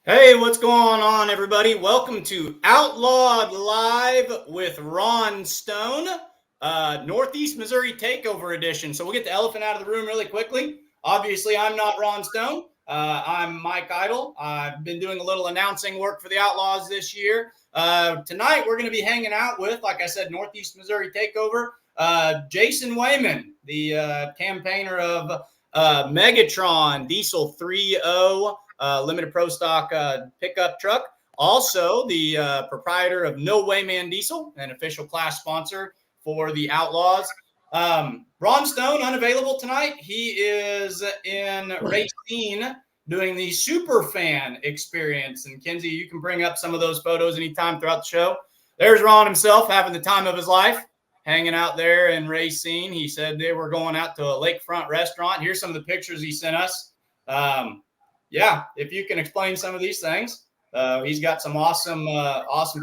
Hey, what's going on, everybody? Welcome to Outlawed Live with Ron Stone, Northeast Missouri Takeover Edition. So we'll get the elephant out of the room really quickly. Obviously, I'm not Ron Stone. I'm Mike Idle. I've been doing a little announcing work for the Outlaws this year. Tonight, we're going to be hanging out with, like I said, Northeast Missouri Takeover, Jason Wayman, the campaigner of Megatron Diesel 3.0. Limited pro stock pickup truck. Also, the proprietor of No Wayman Diesel, an official class sponsor for the Outlaws. Ron Stone, unavailable tonight. He is in Racine doing the super fan experience. And Kenzie, you can bring up some of those photos anytime throughout the show. There's Ron himself having the time of his life, hanging out there in Racine. He said they were going out to a lakefront restaurant. Here's some of the pictures he sent us. Yeah, if you can explain some of these things. He's got some awesome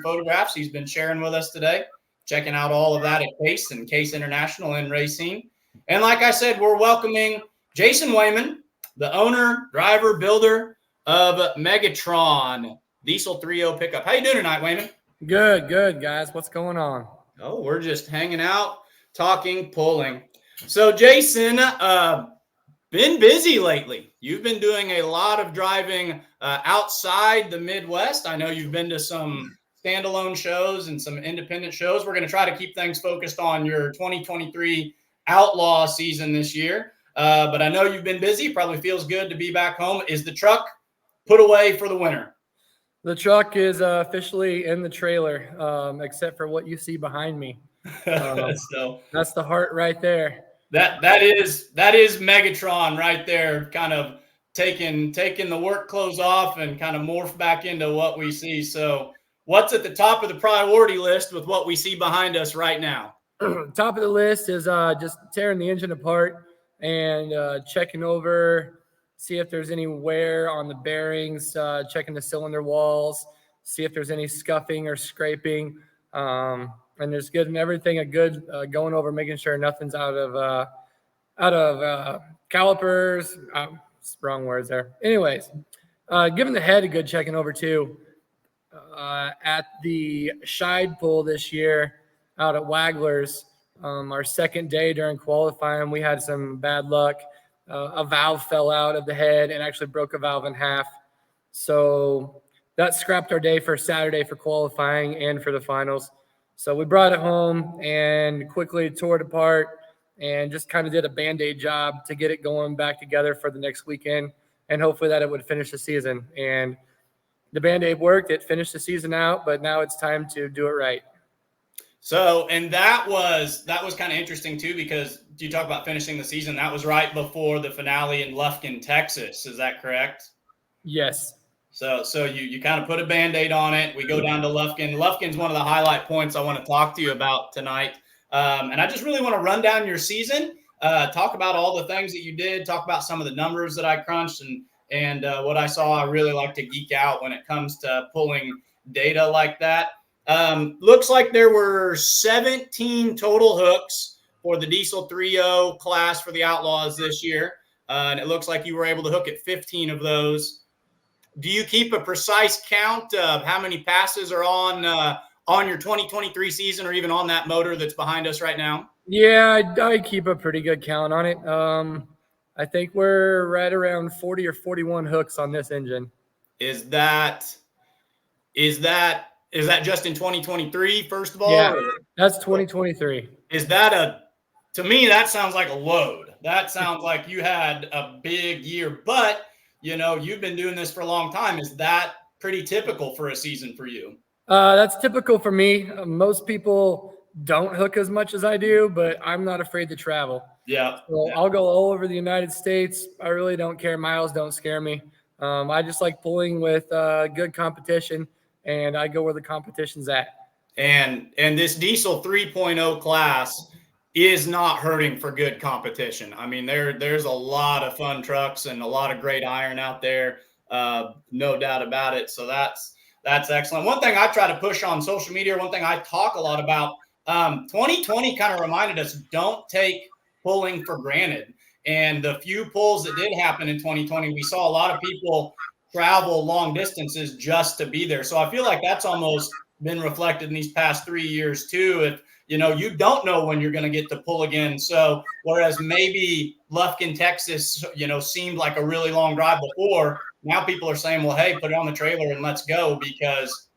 photographs he's been sharing with us today. Checking out all of that at Case and Case International in Racine. And like I said, we're welcoming Jason Wayman, the owner, driver, builder of Megatron Diesel 3.0 pickup. How you doing tonight, Wayman? Good, guys. What's going on? Oh, we're just hanging out, talking, pulling. So, Jason, been busy lately. You've been doing a lot of driving outside the Midwest. I know you've been to some standalone shows and some independent shows. We're going to try to keep things focused on your 2023 Outlaw season this year. But I know you've been busy. Probably feels good to be back home. Is the truck put away for the winter? The truck is officially in the trailer, except for what you see behind me. So that's the heart right there. That is Megatron right there, kind of taking the work clothes off and kind of morph back into what we see. So what's at the top of the priority list with what we see behind us right now? Top of the list is just tearing the engine apart and checking over, see if there's any wear on the bearings, checking the cylinder walls, see if there's any scuffing or scraping. And there's getting everything going over, making sure nothing's out of calipers. Wrong words there. Anyways, giving the head a good checking over too. At the Shide Pull this year out at Wagler's, our second day during qualifying, we had some bad luck. A valve fell out of the head and actually broke a valve in half. So that scrapped our day for Saturday for qualifying and for the finals. So we brought it home and quickly tore it apart and just kind of did a Band-Aid job to get it going back together for the next weekend and hopefully that it would finish the season. And the Band-Aid worked. It finished the season out, but now it's time to do it right. So, and that was kind of interesting too, because you talk about finishing the season. That was right before the finale in Lufkin, Texas. Is that correct? Yes. So you kind of put a Band-Aid on it. We go down to Lufkin. Lufkin's one of the highlight points I want to talk to you about tonight. And I just really want to run down your season, talk about all the things that you did, talk about some of the numbers that I crunched and what I saw. I really like to geek out when it comes to pulling data like that. Looks like there were 17 total hooks for the Diesel 3.0 class for the Outlaws this year. And it looks like you were able to hook at 15 of those. Do you keep a precise count of how many passes are on your 2023 season or even on that motor that's behind us right now? Yeah, I keep a pretty good count on it. I think we're right around 40 or 41 hooks on this engine. Is that just in 2023, first of all? Yeah, that's 2023. Is that to me, that sounds like a load. That sounds like you had a big year, but you've been doing this for a long time. Is that pretty typical for a season for you? That's typical for me. Most people don't hook as much as I do, but I'm not afraid to travel. Yeah. So I'll go all over the United States. I really don't care. Miles don't scare me. I just like pulling with good competition, and I go where the competition's at. And this Diesel 3.0 class is not hurting for good competition. I mean, there's a lot of fun trucks and a lot of great iron out there, no doubt about it. So that's excellent. One thing I try to push on social media, one thing I talk a lot about, 2020 kind of reminded us, don't take pulling for granted. And the few pulls that did happen in 2020, we saw a lot of people travel long distances just to be there. So I feel like that's almost been reflected in these past 3 years too. If you don't know when you're going to get to pull again. So whereas maybe Lufkin, Texas, seemed like a really long drive before, now people are saying, well, hey, put it on the trailer and let's go because,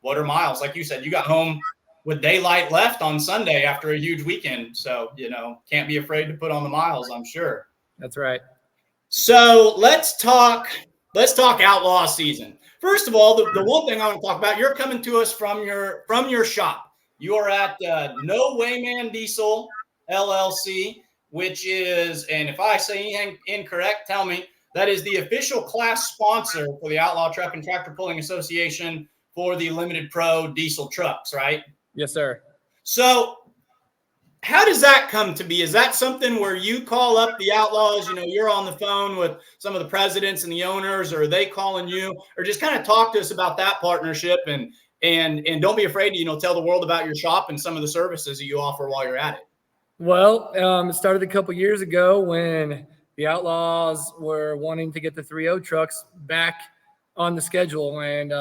what are miles? Like you said, you got home with daylight left on Sunday after a huge weekend. So, can't be afraid to put on the miles, I'm sure. That's right. So let's talk outlaw season. First of all, the one thing I want to talk about, you're coming to us from your shop. You are at No Wayman Diesel LLC, which is, and if I say anything incorrect, tell me, that is the official class sponsor for the Outlaw Truck and Tractor Pulling Association for the Limited Pro diesel trucks, right? Yes, sir. So how does that come to be? Is that something where you call up the Outlaws, you're on the phone with some of the presidents and the owners, or are they calling you? Or just kind of talk to us about that partnership and don't be afraid to, tell the world about your shop and some of the services that you offer while you're at it. Well, it started a couple years ago when the Outlaws were wanting to get the 3.0 trucks back on the schedule and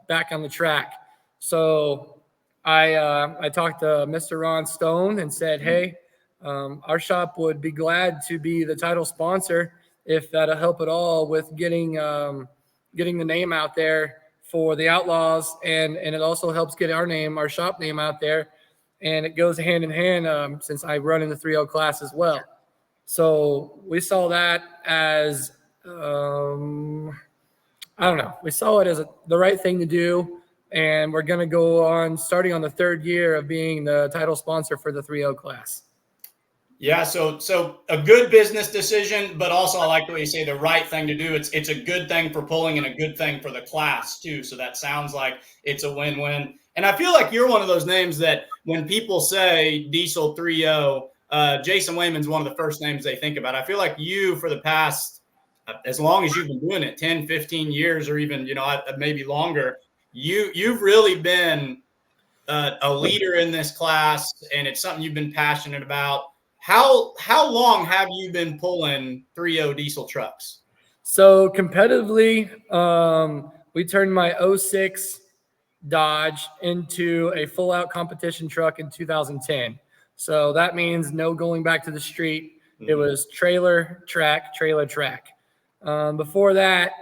back on the track. So I talked to Mr. Ron Stone and said, hey, our shop would be glad to be the title sponsor if that'll help at all with getting the name out there for the Outlaws. And it also helps get our shop name out there. And it goes hand in hand since I run in the 3.0 class as well. So we saw that as, I don't know, we saw it as the right thing to do. And we're going to go on starting on the 3rd year of being the title sponsor for the 3.0 class. Yeah, so a good business decision, but also I like the way you say the right thing to do. It's a good thing for pulling and a good thing for the class too. So that sounds like it's a win-win. And I feel like you're one of those names that when people say diesel 3.0, Jason Wayman's one of the first names they think about. I feel like you, for the past, as long as you've been doing it, 10, 15 years, or even, maybe longer, you've really been a leader in this class, and it's something you've been passionate about. How long have you been pulling 3.0 diesel trucks? So competitively, we turned my 06 Dodge into a full-out competition truck in 2010. So that means no going back to the street. Mm-hmm. It was trailer, track. Before that,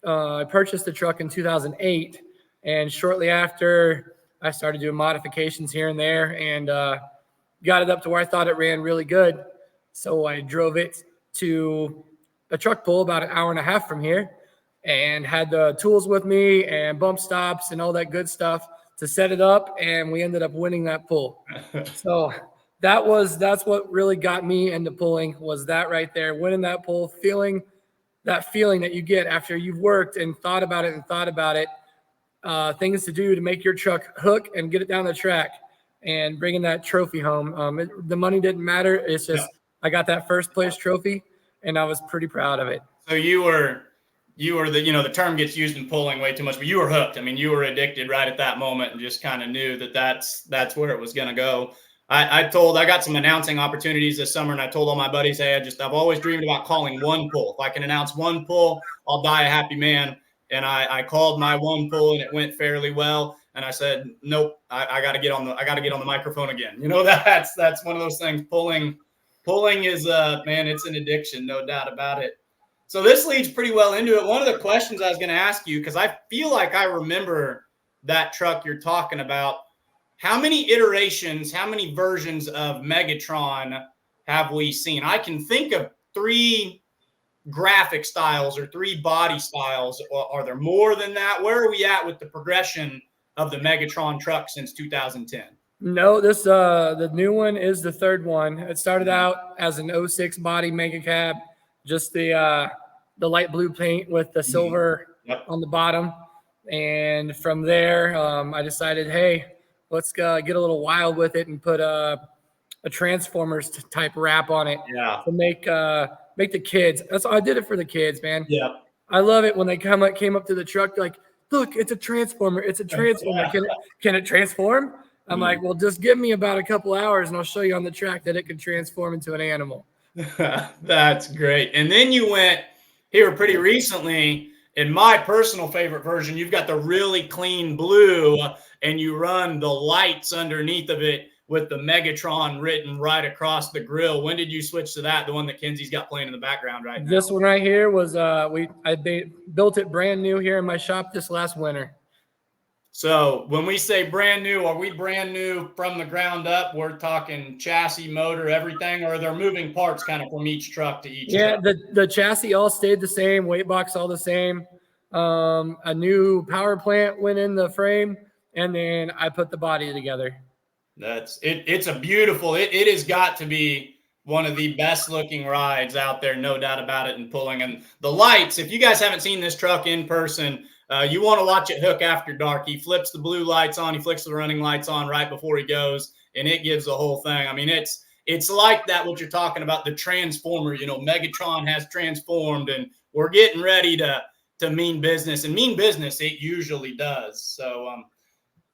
I purchased the truck in 2008, and shortly after, I started doing modifications here and there, and got it up to where I thought it ran really good. So I drove it to a truck pull about an hour and a half from here and had the tools with me and bump stops and all that good stuff to set it up. And we ended up winning that pull. So that's what really got me into pulling, was that right there, winning that pull, feeling that you get after you've worked and thought about it, things to do to make your truck hook and get it down the track. And bringing that trophy home. The money didn't matter. It's just I got that first place trophy, and I was pretty proud of it. So you were the, the term gets used in pulling way too much, but you were hooked. I mean, you were addicted right at that moment and just kind of knew that that's where it was going to go. I got some announcing opportunities this summer, and I told all my buddies, hey, I've always dreamed about calling one pull. If I can announce one pull, I'll die a happy man. And I called my one pull, and it went fairly well. And I said, nope, I got to get on the microphone again. That's one of those things. Pulling is man, it's an addiction, no doubt about it. So this leads pretty well into it. One of the questions I was going to ask you, because I feel like I remember that truck you're talking about. How many iterations, how many versions of Megatron have we seen? I can think of 3 graphic styles or 3 body styles. Are there more than that? Where are we at with the progression of the Megatron truck since 2010? No, the new one is the 3rd one. It started out as an 06 body mega cab, just the light blue paint with the silver on the bottom. And from there, I decided, hey, let's get a little wild with it and put a Transformers type wrap on it to make the kids. I did it for the kids, man. Yeah, I love it when they came up to the truck like, look, it's a Transformer. It's a Transformer. Can it transform? I'm like, well, just give me about a couple hours and I'll show you on the track that it can transform into an animal. That's great. And then you went here pretty recently In my personal favorite version, you've got the really clean blue and you run the lights underneath of it with the Megatron written right across the grill. When did you switch to that? The one that Kenzie's got playing in the background right now. This one right here was I built it brand new here in my shop this last winter. So when we say brand new, are we brand new from the ground up? We're talking chassis, motor, everything, or are there moving parts kind of from each truck to each truck? The chassis all stayed the same, weight box all the same. A new power plant went in the frame, and then I put the body together. That's it. It's a beautiful, it has got to be one of the best looking rides out there, no doubt about it, and pulling. And the lights, if you guys haven't seen this truck in person, you want to watch it hook after dark. He flips the blue lights on, he flicks the running lights on right before he goes, and it gives the whole thing. I mean, it's like that, what you're talking about, the Transformer, you know, Megatron has transformed, and we're getting ready to mean business. And mean business, it usually does. So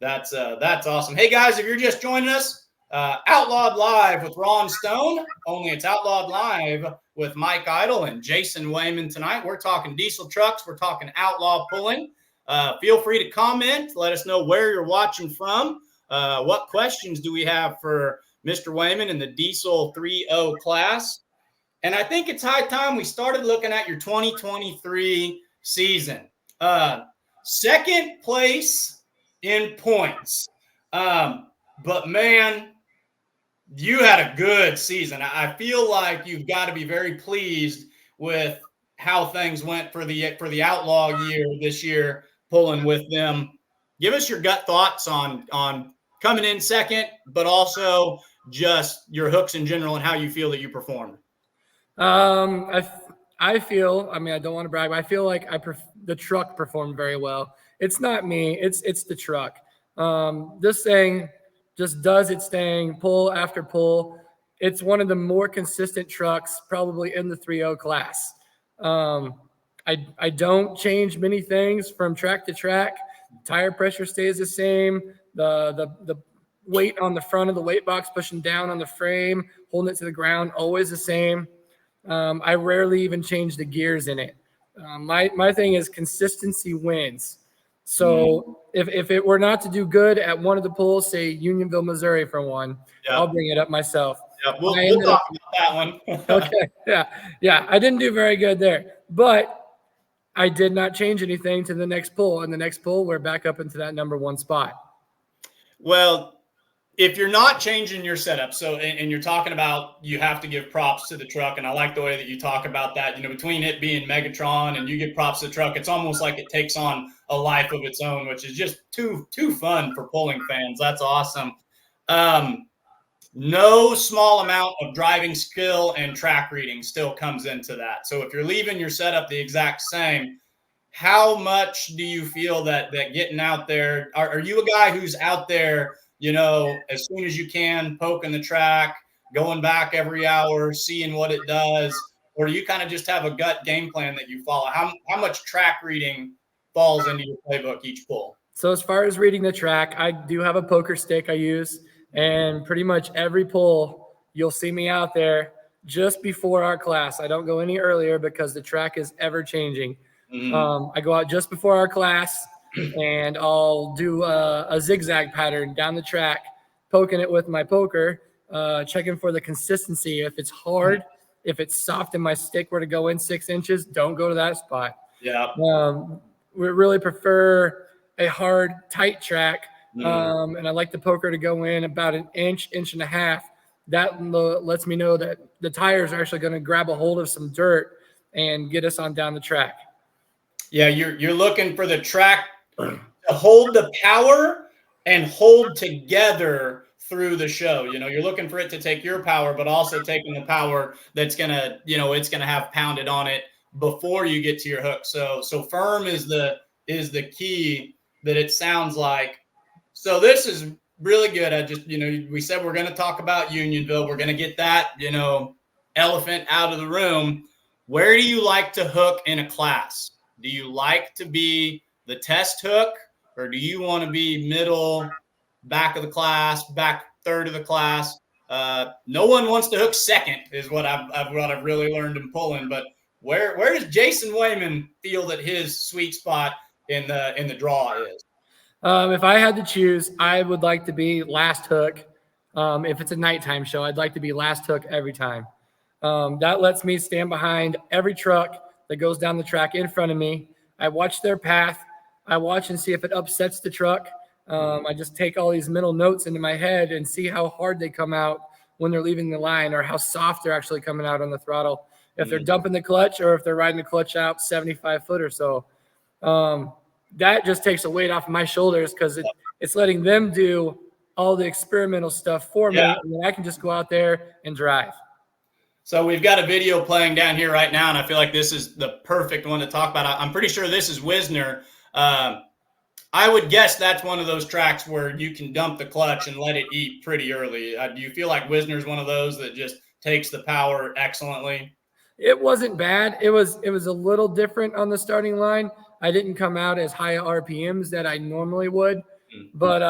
that's awesome. Hey, guys, if you're just joining us, Outlawed Live with Ron Stone, only it's Outlawed Live with Mike Idle and Jason Wayman tonight. We're talking diesel trucks. We're talking outlaw pulling. Feel free to comment. Let us know where you're watching from. What questions do we have for Mr. Wayman in the Diesel 3.0 class? And I think it's high time we started looking at your 2023 season. Second place in points. But, man, you had a good season. I feel like you've got to be very pleased with how things went for the outlaw year this year, pulling with them. Give us your gut thoughts on coming in second, but also just your hooks in general and how you feel that you performed. I feel, I mean, I don't want to brag, but I feel like the truck performed very well. It's not me, it's the truck. This thing just does its thing, pull after pull. It's one of the more consistent trucks probably in the 3.0 class. I don't change many things from track to track. Tire pressure stays the same. The weight on the front of the weight box pushing down on the frame, holding it to the ground, always the same. I rarely even change the gears in it. My thing is consistency wins. So if it were not to do good at one of the pulls, say Unionville, Missouri for one, I'll bring it up myself. Yeah, we'll talk about that one. Okay, yeah. I didn't do very good there, but I did not change anything to the next pull. And the next pull, we're back up into that number one spot. Well, if you're not changing your setup, so and you're talking about you have to give props to the truck, and I like the way that you talk about that. You know, between it being Megatron and you give props to the truck, it's almost like it takes on a life of its own, which is just too fun for pulling fans. That's awesome. No small amount of driving skill and track reading still comes into that. So if you're leaving your setup the exact same, how much do you feel that getting out there? Are you a guy who's out there, you know, as soon as you can, poking the track, going back every hour, seeing what it does? Or do you kind of just have a gut game plan that you follow? How much track reading falls into your playbook each pull? So as far as reading the track, I do have a poker stick I use, and pretty much every pull you'll see me out there just before our class. I don't go any earlier because the track is ever changing. I go out just before our class, and I'll do a zigzag pattern down the track, poking it with my poker, checking for the consistency. If it's hard, if it's soft and my stick were to go in 6 inches, don't go to that spot. Yeah. We really prefer a hard, tight track, and I like the poker to go in about an inch and a half. That lets me know that the tires are actually going to grab a hold of some dirt and get us on down the track. Yeah, you're looking for the track to hold the power and hold together through the show. You know, you're looking for it to take your power, but also taking the power that's gonna, you know, it's gonna have pounded on it before you get to your hook. So firm is the key that it sounds like. So this is really good. I just, you know, we said we're gonna talk about Unionville. We're gonna get that, you know, elephant out of the room. Where do you like to hook in a class? Do you like to be the test hook, or do you want to be middle, back of the class, back third of the class? No one wants to hook second is what I've really learned in pulling. But Where does Jason Wayman feel that his sweet spot in the draw is? If I had to choose, I would like to be last hook. If it's a nighttime show, I'd like to be last hook every time. That lets me stand behind every truck that goes down the track in front of me. I watch their path. I watch and see if it upsets the truck. I just take all these mental notes into my head and see how hard they come out when they're leaving the line, or how soft they're actually coming out on the throttle. If they're dumping the clutch, or if they're riding the clutch out 75 foot or so. That just takes a weight off of my shoulders, because it's letting them do all the experimental stuff for me, and then I can just go out there and drive. So we've got a video playing down here right now, and I feel like this is the perfect one to talk about. I'm pretty sure this is Wisner. I would guess that's one of those tracks where you can dump the clutch and let it eat pretty early. Do you feel like Wisner is one of those that just takes the power excellently? It wasn't bad. It was a little different on the starting line. I didn't come out as high RPMs that I normally would, but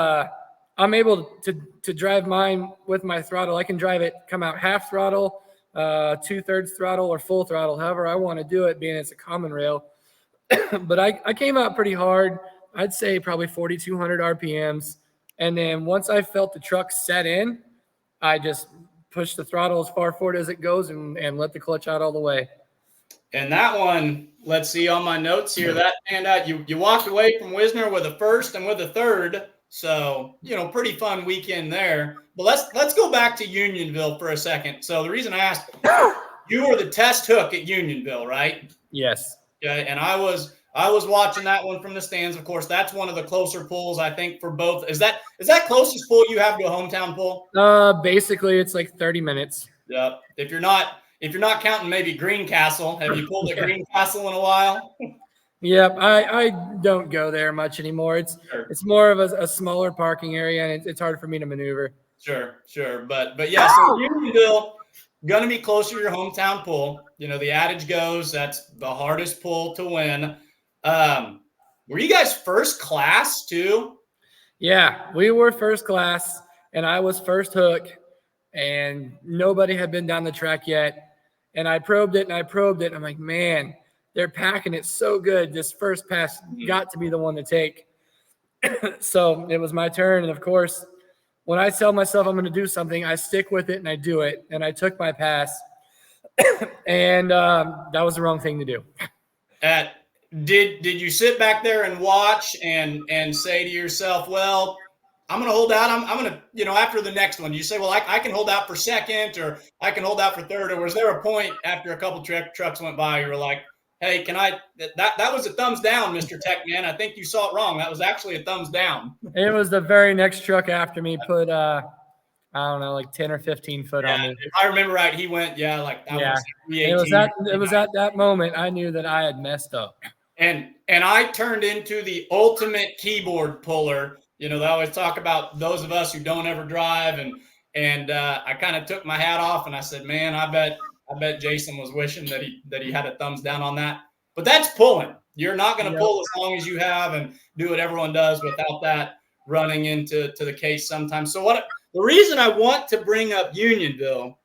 I'm able to drive mine with my throttle. I can drive it, come out half throttle, 2/3 throttle, or full throttle, however I want to do it, being it's a common rail. But I came out pretty hard. I'd say probably 4,200 RPMs. And then once I felt the truck set in, I just pushed the throttle as far forward as it goes and let the clutch out all the way. And that one, let's see on my notes here, that panned out. You walked away from Wisner with a first and with a third. So, pretty fun weekend there. But let's go back to Unionville for a second. So the reason I asked, you were the test hook at Unionville, right? Yes. Yeah, and I was watching that one from the stands. Of course, that's one of the closer pulls, I think, for both. Is that closest pull you have to a hometown pull? Basically it's like 30 minutes. Yep. If you're not counting maybe Greencastle, have you pulled at Greencastle in a while? Yep. I don't go there much anymore. It's more of a smaller parking area, and it's hard for me to maneuver. Sure. But yeah, so Unionville going to be closer to your hometown pull. The adage goes that's the hardest pull to win. Were you guys first class too? Yeah, we were first class, and I was first hook, and nobody had been down the track yet. And I probed it. I'm like, man, they're packing it so good. This first pass got to be the one to take. So it was my turn. And of course, when I tell myself I'm going to do something, I stick with it and I do it. And I took my pass, and that was the wrong thing to do. Did you sit back there and watch and say to yourself, well, I'm going to hold out. I'm going to, after the next one, you say, well, I can hold out for second, or I can hold out for third. Or was there a point after a couple trucks went by, you were like, hey, that was a thumbs down, Mr. Tech Man. I think you saw it wrong. That was actually a thumbs down. It was the very next truck after me put, I don't know, like 10 or 15 foot on me. If I remember right, he went, It was at that moment I knew that I had messed up. And I turned into the ultimate keyboard puller. They always talk about those of us who don't ever drive, and I kind of took my hat off and I said, man, I bet Jason was wishing that he had a thumbs down on that. But that's pulling. You're not going to pull as long as you have and do what everyone does without that running into the case sometimes. So the reason I want to bring up Unionville,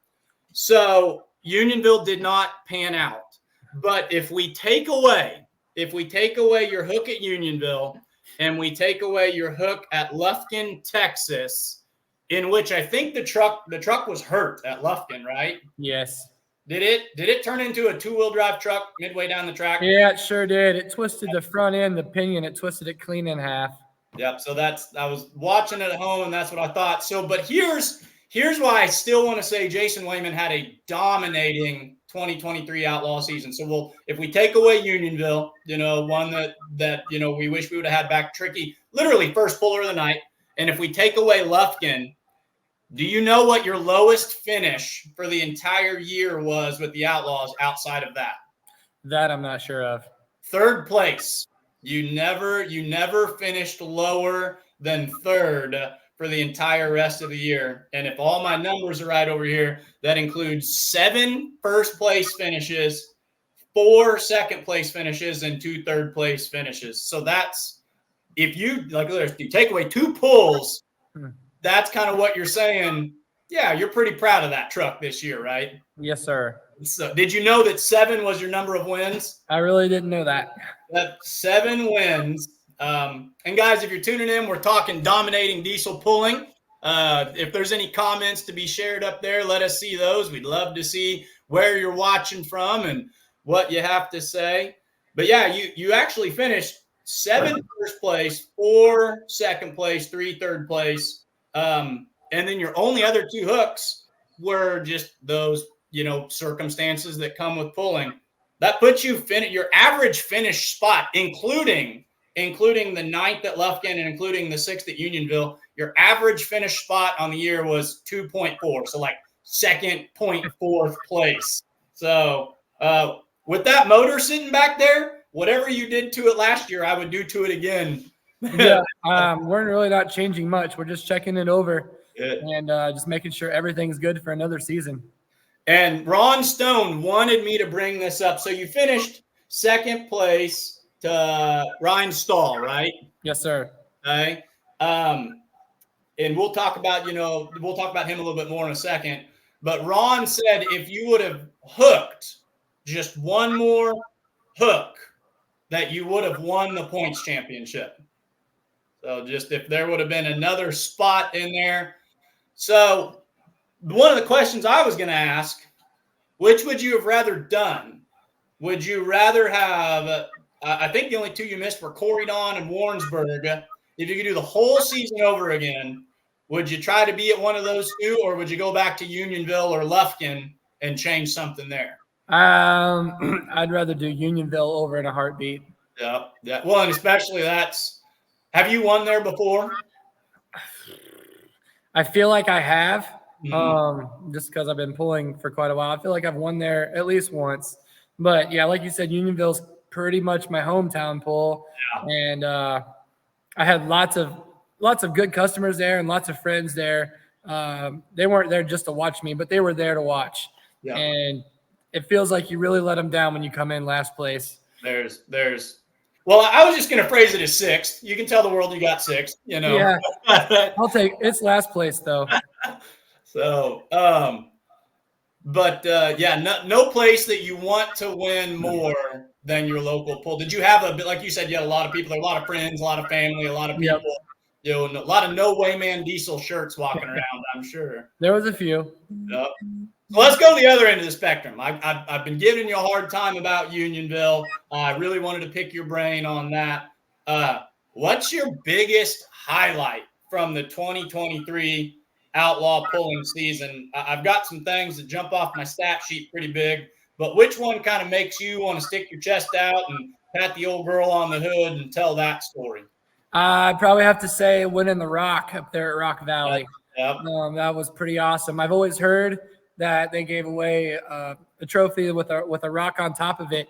so Unionville did not pan out. But if we take away your hook at Unionville and we take away your hook at Lufkin, Texas, in which I think the truck was hurt at Lufkin, right? Yes. Did it turn into a two-wheel drive truck midway down the track? Yeah, it sure did. It twisted the front end, the pinion. It twisted it clean in half. Yep. So I was watching it at home, and that's what I thought. So, but here's why I still want to say Jason Wayman had a dominating 2023 Outlaw season. So if we take away Unionville, one that we wish we would have had back, Tricky, literally first puller of the night. And if we take away Lufkin, do you know what your lowest finish for the entire year was with the Outlaws outside of that? That I'm not sure of. Third place. You never finished lower than third for the entire rest of the year. And if all my numbers are right over here, that includes 7 first place finishes, 4 second place finishes, and 2 third place finishes. So that's, if you take away 2 pulls, that's kind of what you're saying. Yeah, you're pretty proud of that truck this year, right? Yes, sir. So, did you know that 7 was your number of wins? I really didn't know that. That 7 wins. And guys, if you're tuning in, we're talking dominating diesel pulling. If there's any comments to be shared up there, let us see those. We'd love to see where you're watching from and what you have to say. But yeah, you actually finished 7 first place, 4 second place, 3 third place. And then your only other 2 hooks were just those, circumstances that come with pulling. That puts you your average finish spot, including the 9th at Lufkin and including the 6th at Unionville. Your average finish spot on the year was 2.4, so like 2nd, 0.4th place. So with that motor sitting back there, whatever you did to it last year, I would do to it again. Yeah, we're really not changing much. We're just checking it over and just making sure everything's good for another season. And Ron Stone wanted me to bring this up. So you finished 2nd place to Ryan Stahl, right? Yes, sir. Okay. And we'll talk about him a little bit more in a second. But Ron said if you would have hooked just one more hook, that you would have won the points championship. So just if there would have been another spot in there. So one of the questions I was going to ask, which would you have rather done? Would you rather have, I think the only 2 you missed were Corydon and Warrensburg. If you could do the whole season over again, would you try to be at one of those 2, or would you go back to Unionville or Lufkin and change something there? I'd rather do Unionville over in a heartbeat. Yeah. Well, and especially have you won there before? I feel like I have, just because I've been pulling for quite a while. I feel like I've won there at least once. But yeah, like you said, Unionville's pretty much my hometown pull, and I had lots of good customers there and lots of friends there. They weren't there just to watch me, but they were there to watch. Yeah. And it feels like you really let them down when you come in last place. Well, I was just going to phrase it as 6th. You can tell the world you got 6th, Yeah, I'll take it's last place though. So, no place that you want to win more than your local pull. Did you have like you said, you had a lot of people, a lot of friends, a lot of family, a lot of people, a lot of no Wayman diesel shirts walking around, I'm sure. There was a few. Yep. So let's go to the other end of the spectrum. I've been giving you a hard time about Unionville. I really wanted to pick your brain on that. What's your biggest highlight from the 2023 Outlaw pulling season? I've got some things that jump off my stat sheet pretty big, but which one kind of makes you want to stick your chest out and pat the old girl on the hood and tell that story? I'd probably have to say winning the Rock up there at Rock Valley. Yep. That was pretty awesome. I've always heard that they gave away a trophy with a rock on top of it.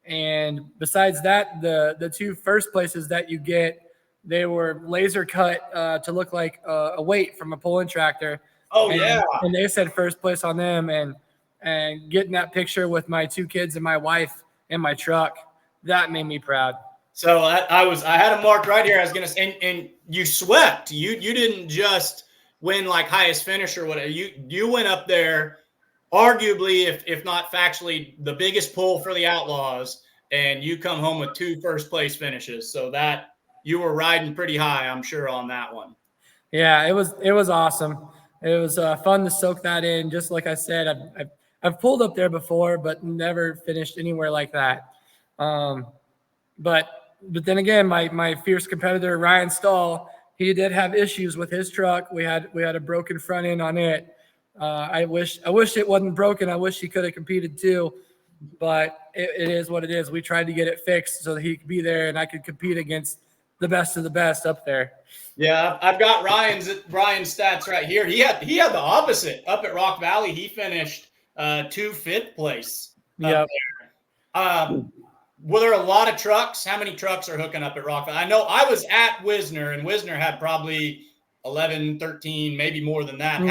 And besides that, the 2 first places that you get, they were laser cut to look like a weight from a pulling tractor. Oh, and they said first place on them. And getting that picture with my 2 kids and my wife in my truck, that made me proud. So I had a mark right here. I was going to say, and you swept. You didn't just win like highest finish or whatever. You went up there, arguably, if not factually, the biggest pull for the Outlaws, and you come home with 2 first place finishes. So that you were riding pretty high, I'm sure, on that one. Yeah, it was awesome. It was fun to soak that in. Just like I said, I've pulled up there before, but never finished anywhere like that. But then again, my fierce competitor Ryan Stahl, he did have issues with his truck. We had a broken front end on it. I wish it wasn't broken. I wish he could have competed too, but it is what it is. We tried to get it fixed so that he could be there and I could compete against the best of the best up there. Yeah, I've got Ryan's stats right here. He had the opposite up at Rock Valley. He finished 5th place. Yep. Were there a lot of trucks? How many trucks are hooking up at Rock Valley? I know I was at Wisner, and Wisner had probably 11, 13, maybe more than that. Mm-hmm.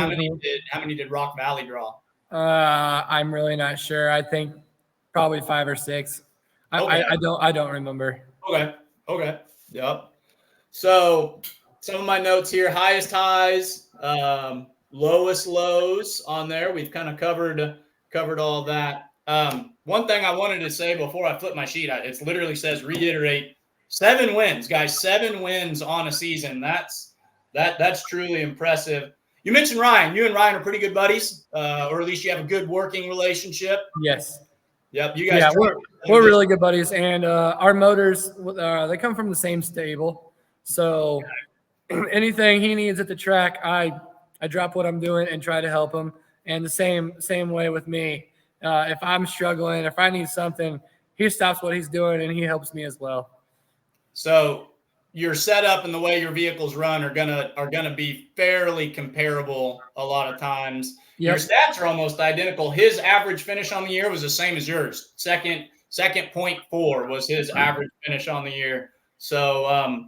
How many did Rock Valley draw? I'm really not sure. I think probably 5 or 6. Okay. I don't remember. Okay. Yep. So some of my notes here: highest highs, lowest lows on there. We've kind of covered covered all that. One thing I wanted to say before I flip my sheet, it literally says reiterate 7 wins, guys. 7 wins on a season. That's truly impressive. You mentioned Ryan. You and Ryan are pretty good buddies, or at least you have a good working relationship. Yes. Yep. You guys. Yeah, we're really good buddies, and our motors they come from the same stable. So anything he needs at the track, I drop what I'm doing and try to help him. And the same way with me. If I'm struggling, if I need something, he stops what he's doing and he helps me as well. So your setup and the way your vehicles run are gonna be fairly comparable a lot of times. Yep. Your stats are almost identical. His average finish on the year was the same as yours. Second 0.4 was his average finish on the year. So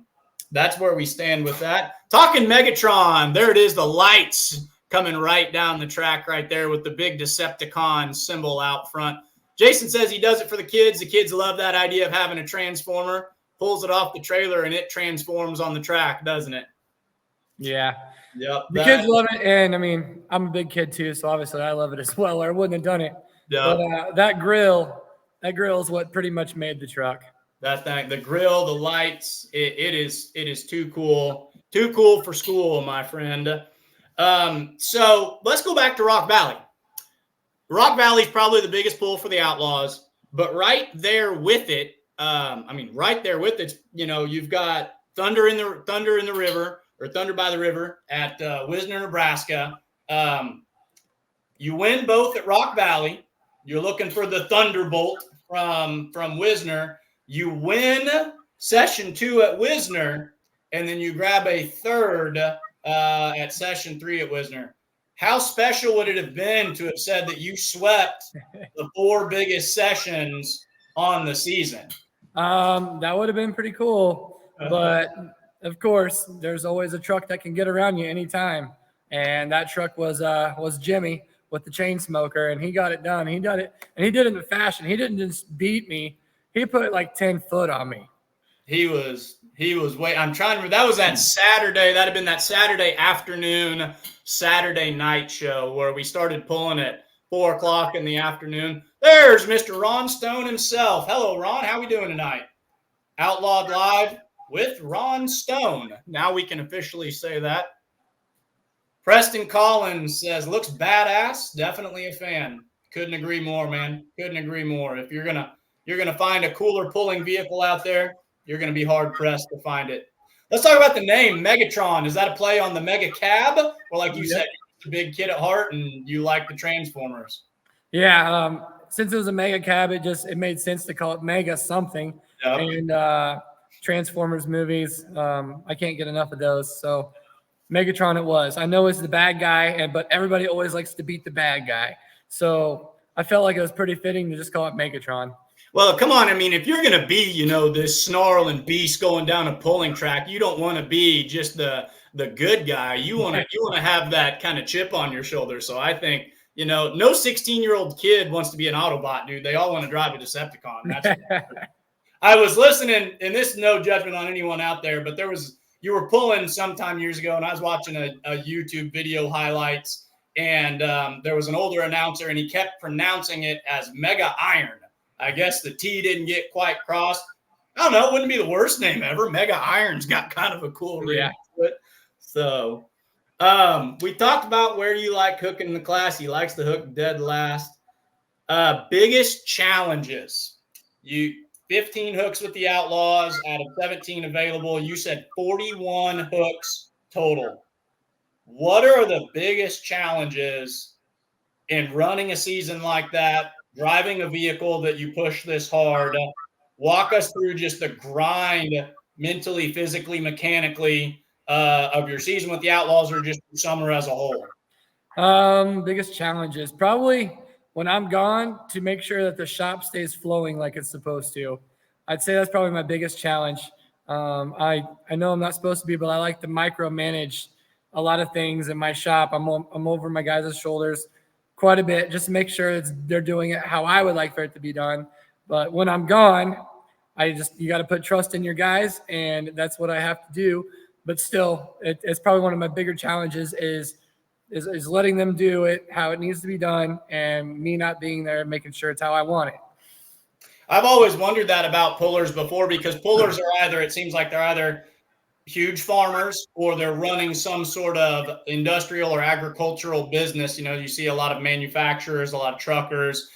that's where we stand with that. Talking Megatron, there it is, the lights coming right down the track right there with the big Decepticon symbol out front. Jason says he does it for the kids. The kids love that idea of having a transformer. Pulls it off the trailer and it transforms on the track, doesn't it? Yeah. Yep. The kids love it. And I mean, I'm a big kid too, so obviously I love it as well, or I wouldn't have done it. Yep. But that grill is what pretty much made the truck. That thing, the grill, the lights, it is too cool. Too cool for school, my friend. So let's go back to Rock Valley. Rock Valley is probably the biggest pull for the Outlaws, but right there with it, right there with it, you've got Thunder in the River, or Thunder by the River at Wisner, Nebraska. You win both at Rock Valley. You're looking for the Thunderbolt from Wisner. You win Session 2 at Wisner, and then you grab a third at Session 3 at Wisner. How special would it have been to have said that you swept the 4 biggest sessions on the season? That would have been pretty cool. But of course, there's always a truck that can get around you anytime. And that truck was Jimmy with the chain smoker, and he got it done. He did it, and he did it in fashion. He didn't just beat me. He put like 10 foot on me. He was wait. I'm trying to remember. That was that Saturday. That'd have been that Saturday afternoon, Saturday night show where we started pulling at 4 o'clock in the afternoon. There's Mr. Ron Stone himself. Hello, Ron. How we doing tonight? Outlawed Live with Ron Stone. Now we can officially say that. Preston Collins says, looks badass. Definitely a fan. Couldn't agree more, man. Couldn't agree more. If you're gonna find a cooler pulling vehicle out there, you're gonna be hard pressed to find it. Let's talk about the name Megatron. Is that a play on the Mega Cab, or like you said, you're a big kid at heart and you like the Transformers? Yeah. Since it was a Mega Cab, it made sense to call it Mega something. Yep. And Transformers movies, I can't get enough of those. So Megatron it was. I know it's the bad guy, but everybody always likes to beat the bad guy. So I felt like it was pretty fitting to just call it Megatron. Well, come on. I mean, if you're going to be, this snarling beast going down a pulling track, you don't want to be just the good guy. You want to have that kind of chip on your shoulder. So I think, no 16-year-old kid wants to be an Autobot, dude. They all want to drive a Decepticon. That's I was listening, and this is no judgment on anyone out there, but you were pulling sometime years ago, and I was watching a YouTube video highlights, and there was an older announcer, and he kept pronouncing it as Mega Iron. I guess the T didn't get quite crossed. I don't know. It wouldn't be the worst name ever. Mega Iron's got kind of a cool ring to it. So we talked about where you like hooking in the class. He likes to hook dead last. Biggest challenges. 15 hooks with the Outlaws out of 17 available. You said 41 hooks total. What are the biggest challenges in running a season like that? Driving a vehicle that you push this hard? Walk us through just the grind mentally, physically, mechanically of your season with the Outlaws, or just the summer as a whole. Biggest challenges probably when I'm gone, to make sure that the shop stays flowing like it's supposed to. I'd say that's probably my biggest challenge. I know I'm not supposed to be, but I like to micromanage a lot of things in my shop. I'm over my guys' shoulders quite a bit, just to make sure they're doing it how I would like for it to be done. But when I'm gone, you got to put trust in your guys, and that's what I have to do. But still, it's probably one of my bigger challenges is is letting them do it how it needs to be done, and me not being there, making sure it's how I want it. I've always wondered that about pullers before, because pullers are it seems like they're either huge farmers or they're running some sort of industrial or agricultural business. You see a lot of manufacturers, a lot of truckers.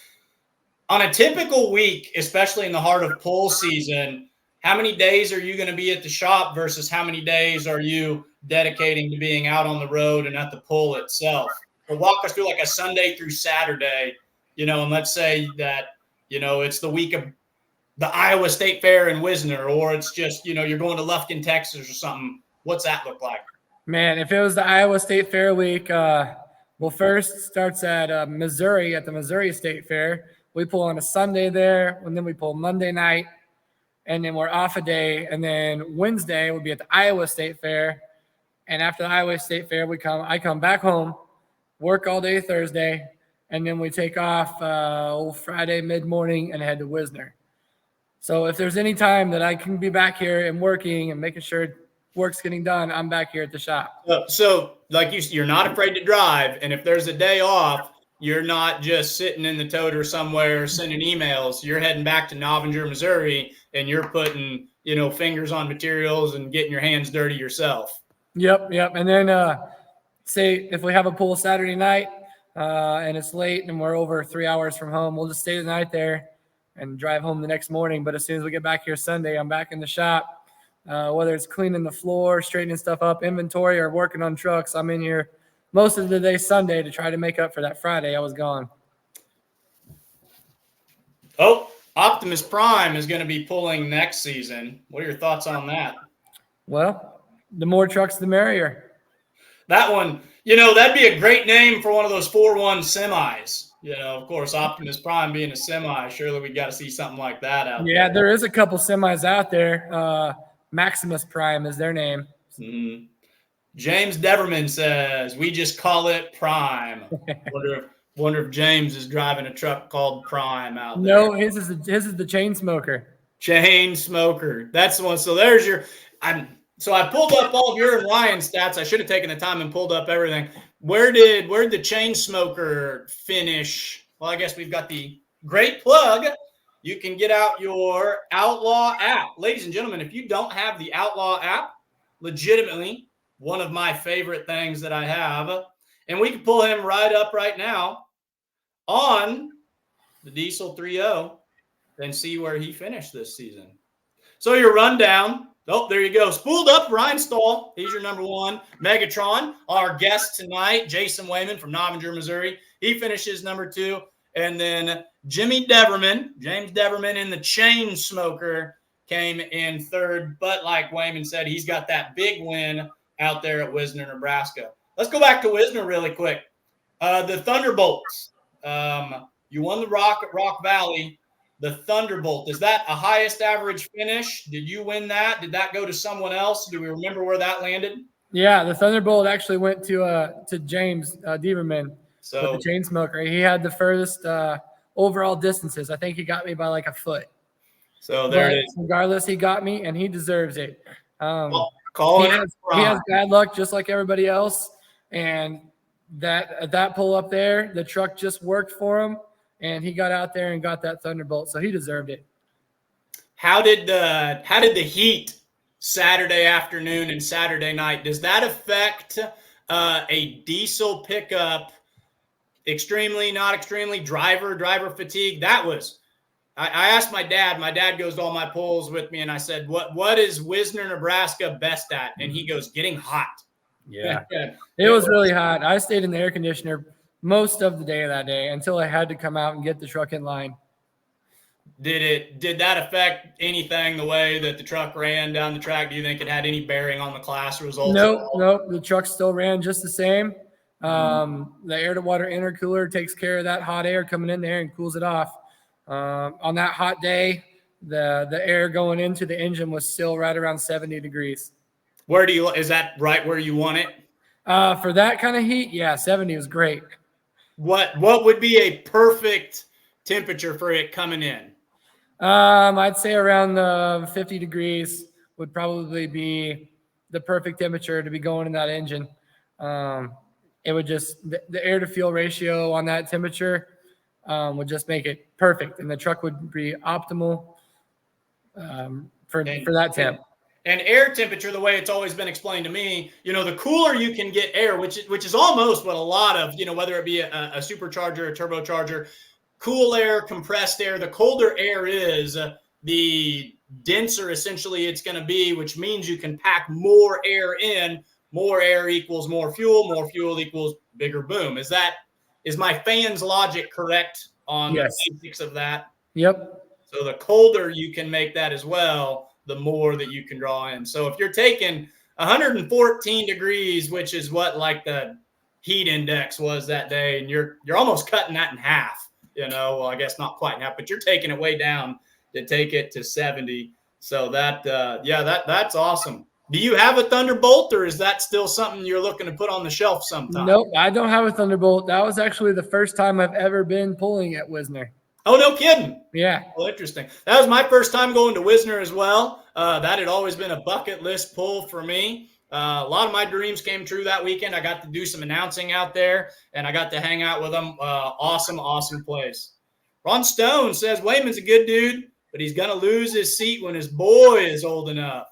On a typical week, especially in the heart of pull season, how many days are you going to be at the shop versus how many days are you dedicating to being out on the road and at the pull itself? So walk us through like a Sunday through Saturday, and let's say that, it's the week of the Iowa State Fair in Wisner, or it's just, you're going to Lufkin, Texas or something. What's that look like? Man, if it was the Iowa State Fair week, well, first starts at Missouri, at the Missouri State Fair. We pull on a Sunday there, and then we pull Monday night, and then we're off a day. And then Wednesday will be at the Iowa State Fair. And after the Iowa State Fair, I come back home, work all day Thursday, and then we take off Friday mid-morning and head to Wisner. So if there's any time that I can be back here and working and making sure work's getting done, I'm back here at the shop. So like you're not afraid to drive. And if there's a day off, you're not just sitting in the toter somewhere sending emails. You're heading back to Novinger, Missouri, and you're putting, fingers on materials and getting your hands dirty yourself. Yep. And then say if we have a pull Saturday night and it's late and we're over 3 hours from home, we'll just stay the night there and drive home the next morning. But as soon as we get back here Sunday, I'm back in the shop, whether it's cleaning the floor, straightening stuff up, inventory, or working on trucks. I'm in here most of the day Sunday to try to make up for that Friday I was gone. Oh, Optimus Prime is going to be pulling next season. What are your thoughts on that? Well, the more trucks, the merrier. That one, that'd be a great name for one of those 4-1 semis. Of course, Optimus Prime being a semi, surely we got to see something like that out there. Yeah, there is a couple semis out there. Maximus Prime is their name. Mm-hmm. James Deverman says, we just call it Prime. Wonder if James is driving a truck called Prime out there. No, his is the Chain Smoker. Chain Smoker. That's the one. So there's so I pulled up all of your and Ryan's stats. I should have taken the time and pulled up everything. Where did the Chain Smoker finish? Well, I guess we've got the great plug. You can get out your Outlaw app. Ladies and gentlemen, if you don't have the Outlaw app, legitimately one of my favorite things that I have. And we can pull him right up right now on the Diesel 3.0 and see where he finished this season. So your rundown. Oh, there you go. Spooled up Ryan Stahl. He's your number one. Megatron, our guest tonight, Jason Wayman from Novinger, Missouri. He finishes number 2. And then James Deverman in the Chain Smoker came in 3rd. But like Wayman said, he's got that big win out there at Wisner, Nebraska. Let's go back to Wisner really quick. The Thunderbolts. You won the Rock at Rock Valley. The Thunderbolt, is that a highest average finish? Did you win that? Did that go to someone else? Do we remember where that landed? Yeah, the Thunderbolt actually went to James Deverman with the Chain Smoker. He had the furthest overall distances. I think he got me by like a foot. So there it is. Regardless, he got me, and he deserves it. He has bad luck just like everybody else, and that pull up there, the truck just worked for him. And he got out there and got that Thunderbolt, so he deserved it. How did the heat Saturday afternoon and Saturday night, does that affect a diesel pickup? Extremely, not extremely, driver fatigue? That was, I asked my dad. My dad goes to all my pulls with me, and I said, "What is Wisner, Nebraska best at?" And he goes, "Getting hot." Yeah, it was really hot. I stayed in the air conditioner most of the day that day until I had to come out and get the truck in line. Did that affect anything the way that the truck ran down the track? Do you think it had any bearing on the class results? Nope. The truck still ran just the same. The air-to-water intercooler takes care of that hot air coming in there and cools it off. On that hot day, the air going into the engine was still right around 70 degrees. Is that right where you want it? For that kind of heat, yeah, 70 was great. What would be a perfect temperature for it coming in? I'd say around 50 degrees would probably be the perfect temperature to be going in that engine. it would just the air to fuel ratio on that temperature would just make it perfect, and the truck would be optimal for that temp. And air temperature, the way it's always been explained to me, the cooler you can get air, which is almost what a lot of, whether it be a supercharger, a turbocharger, cool air, compressed air, the colder air is, the denser essentially it's going to be, which means you can pack more air in. More air equals more fuel equals bigger boom. Is my fan's logic correct on the basics of that? Yep. So the colder you can make that as well, the more that you can draw in. So if you're taking 114 degrees, which is what like the heat index was that day, and you're almost cutting that in half, well, I guess not quite in half, but you're taking it way down to take it to 70. So that's awesome. Do you have a Thunderbolt, or is that still something you're looking to put on the shelf sometime? Nope, I don't have a Thunderbolt. That was actually the first time I've ever been pulling at Wisner. Oh, no kidding. Yeah. Well, interesting. That was my first time going to Wisner as well. That had always been a bucket list pull for me. A lot of my dreams came true that weekend. I got to do some announcing out there, and I got to hang out with them. Awesome place. Ron Stone says Wayman's a good dude, but he's going to lose his seat when his boy is old enough.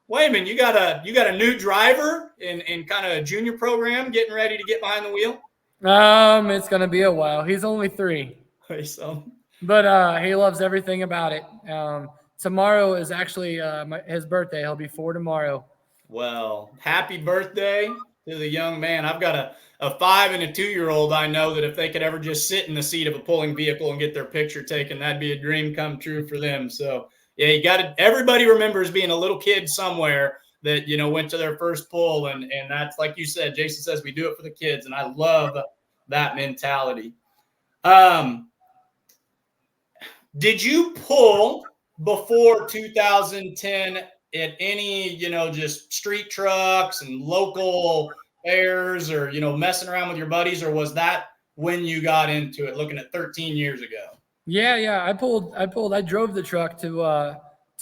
Wayman, you got a new driver in kind of a junior program getting ready to get behind the wheel? It's going to be a while. He's only 3. So, but he loves everything about it. Tomorrow is actually his birthday. He'll be 4 tomorrow. Well, happy birthday to the young man. I've got a 5 and a 2-year-old. I know that if they could ever just sit in the seat of a pulling vehicle and get their picture taken, that'd be a dream come true for them. So, yeah, everybody remembers being a little kid somewhere that, went to their first pull. And that's like you said, Jason says we do it for the kids. And I love that mentality. Did you pull before 2010 at any, just street trucks and local fairs, or, messing around with your buddies, or was that when you got into it, looking at 13 years ago? Yeah. I drove the truck to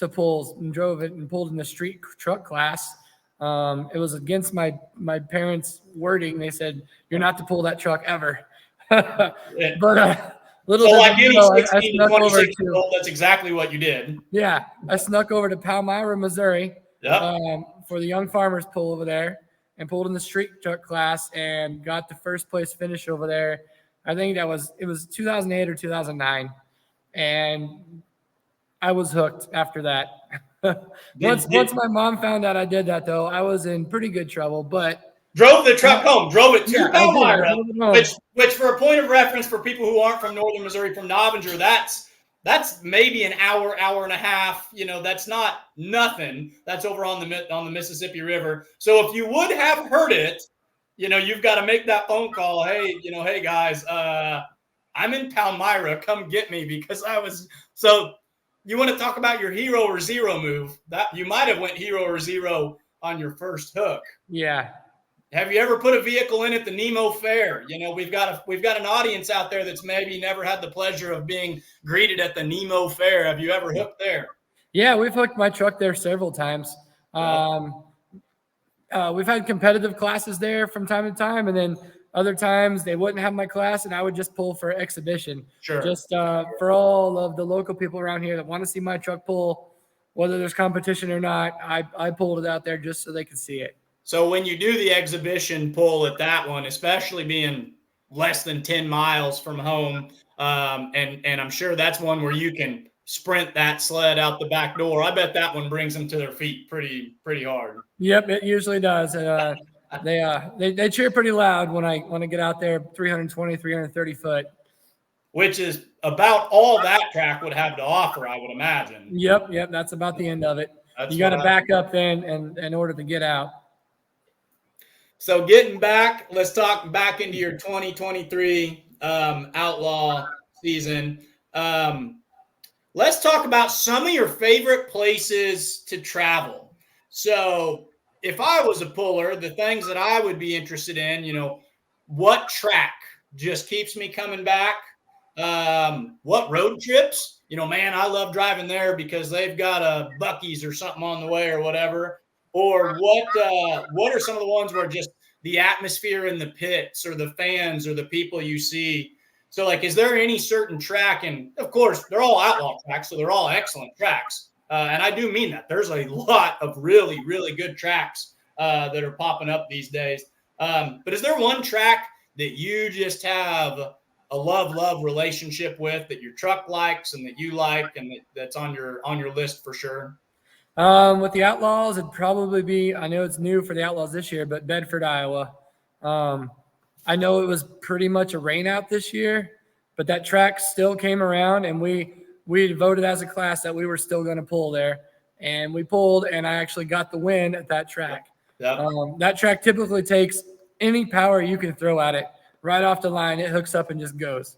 pulls and drove it and pulled in the street truck class. It was against my parents' wording. They said, "You're not to pull that truck ever." But little so like any 16 to 26 year old, that's exactly what you did. Yeah, I snuck over to Palmyra, Missouri, yep. For the young farmers pull over there, and pulled in the street truck class and got the first place finish over there. I think it was 2008 or 2009, and I was hooked after that. Once my mom found out I did that, though, I was in pretty good trouble. But drove the truck home, drove it to Palmyra, which for a point of reference for people who aren't from northern Missouri, from Novinger, that's maybe an hour and a half. That's not nothing. That's over on the Mississippi River. So if you would have heard it, you've got to make that phone call. Hey, hey guys, I'm in Palmyra. Come get me, because I was so. You want to talk about your hero or zero move? That you might have went hero or zero on your first hook. Yeah. Have you ever put a vehicle in at the Nemo Fair? We've got an audience out there that's maybe never had the pleasure of being greeted at the Nemo Fair. Have you ever hooked there? Yeah, we've hooked my truck there several times. We've had competitive classes there from time to time, and then other times they wouldn't have my class, and I would just pull for exhibition. Sure. Just for all of the local people around here that want to see my truck pull, whether there's competition or not, I pulled it out there just so they could see it. So when you do the exhibition pull at that one, especially being less than 10 miles from home, and I'm sure that's one where you can sprint that sled out the back door. I bet that one brings them to their feet pretty hard. Yep, it usually does. And they cheer pretty loud when I get out there 320, 330 foot. Which is about all that track would have to offer, I would imagine. Yep, that's about the end of it. You got to back up then and in order to get out. So getting back, let's talk back into your 2023 Outlaw season. Let's talk about some of your favorite places to travel. So if I was a puller, the things that I would be interested in, what track just keeps me coming back? What road trips? Man, I love driving there because they've got a Buc-ee's or something on the way or whatever. Or what are some of the ones where just the atmosphere in the pits or the fans or the people you see. So, like, is there any certain track? And of course, they're all outlaw tracks, so they're all excellent tracks. And I do mean that. There's a lot of really, really good tracks that are popping up these days. But is there one track that you just have a love relationship with, that your truck likes and that you like, and that's on your list for sure? With the Outlaws, it'd probably be, I know it's new for the Outlaws this year, but Bedford, Iowa. I know it was pretty much a rain out this year, but that track still came around, and we voted as a class that we were still going to pull there, and we pulled, and I actually got the win at that track. Yep. That track typically takes any power you can throw at it right off the line. It hooks up and just goes.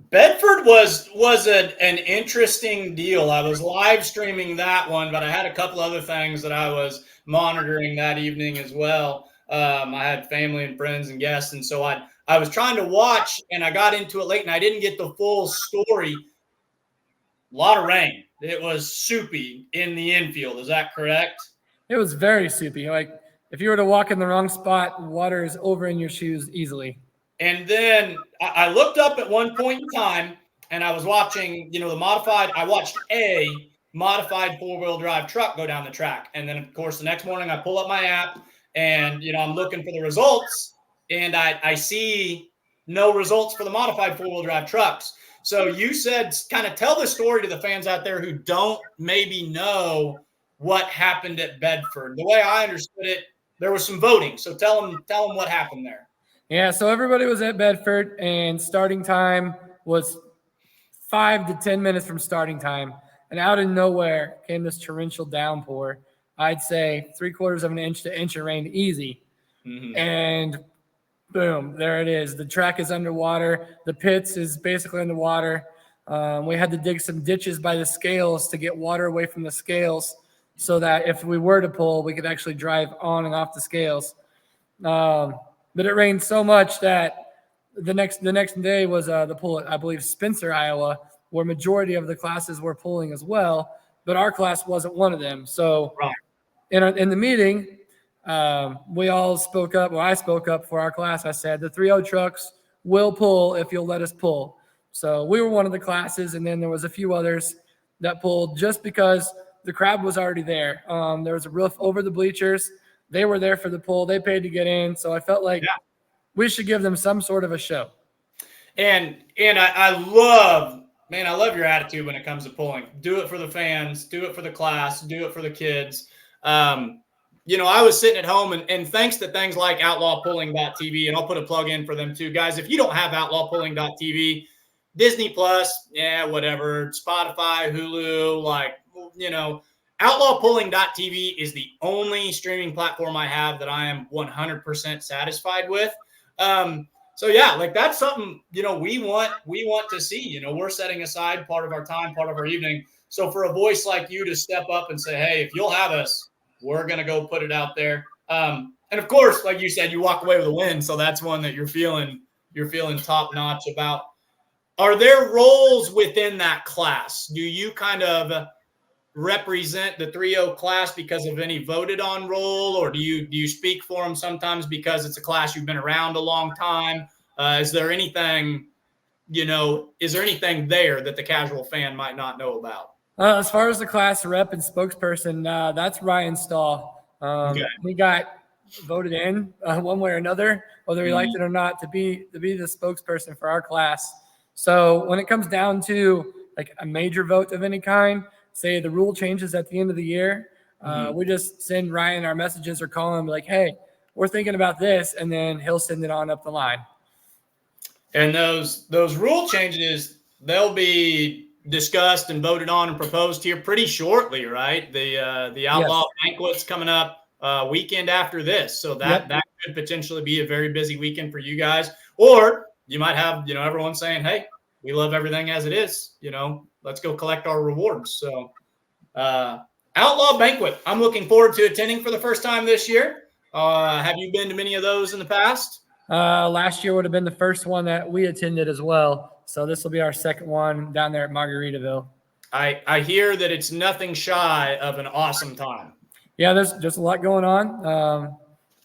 Bedford was an interesting deal. I was live streaming that one, but I had a couple other things that I was monitoring that evening as well. I had family and friends and guests, and so I was trying to watch, and I got into it late, and I didn't get the full story. A lot of rain. It was soupy in the infield. Is that correct? It was very soupy. Like, if you were to walk in the wrong spot, water is over in your shoes easily. And then I looked up at one point in time, and I was watching, the modified. I watched a modified 4-wheel drive truck go down the track. And then, of course, the next morning I pull up my app, and, I'm looking for the results, and I see no results for the modified 4-wheel drive trucks. So you said, kind of tell the story to the fans out there who don't maybe know what happened at Bedford. The way I understood it, there was some voting. So tell them what happened there. Yeah, so everybody was at Bedford, and starting time was 5 to 10 minutes from starting time. And out of nowhere came this torrential downpour. I'd say 3/4 of an inch to inch of rain easy. Mm-hmm. And boom, there it is. The track is underwater. The pits is basically underwater. We had to dig some ditches by the scales to get water away from the scales so that if we were to pull, we could actually drive on and off the scales. But it rained so much that the next day was the pull at, I believe, Spencer, Iowa, where majority of the classes were pulling as well, but our class wasn't one of them. So right. in the meeting, we all spoke up. Well, I spoke up for our class. I said, the 3.0 trucks will pull if you'll let us pull. So we were one of the classes, and then there was a few others that pulled just because the crowd was already there. There was a roof over the bleachers. They were there for the pull. They paid to get in. So I felt like we should give them some sort of a show. And I love your attitude when it comes to pulling. Do it for the fans. Do it for the class. Do it for the kids. I was sitting at home, and thanks to things like outlawpulling.tv, and I'll put a plug in for them too. Guys, if you don't have outlawpulling.tv, Disney Plus, whatever, Spotify, Hulu, outlawpulling.tv is the only streaming platform I have that I am 100% satisfied with. That's something, we want to see. We're setting aside part of our time, part of our evening. So for a voice like you to step up and say, hey, if you'll have us, we're going to go put it out there. And of course, like you said, you walk away with a win. So that's one that you're feeling top notch about. Are there roles within that class? Do you kind of represent the 3.0 class because of any voted on role, or do you speak for them sometimes because it's a class you've been around a long time? Is there anything there that the casual fan might not know about? As far as the class rep and spokesperson, that's Ryan Stahl. He got voted in one way or another, whether he liked it or not, to be the spokesperson for our class. So when it comes down to like a major vote of any kind, say the rule changes at the end of the year, we just send Ryan our messages or call him like, hey, we're thinking about this, and then he'll send it on up the line. And those rule changes, they'll be discussed and voted on and proposed here pretty shortly, right? The Outlaw Banquet's coming up weekend after this, so that could potentially be a very busy weekend for you guys. Or you might have everyone saying, hey, we love everything as it is, let's go collect our rewards. So Outlaw Banquet, I'm looking forward to attending for the first time this year. Have you been to many of those in the past? Last year would have been the first one that we attended as well. So this will be our second one down there at Margaritaville. I hear that it's nothing shy of an awesome time. Yeah, there's a lot going on.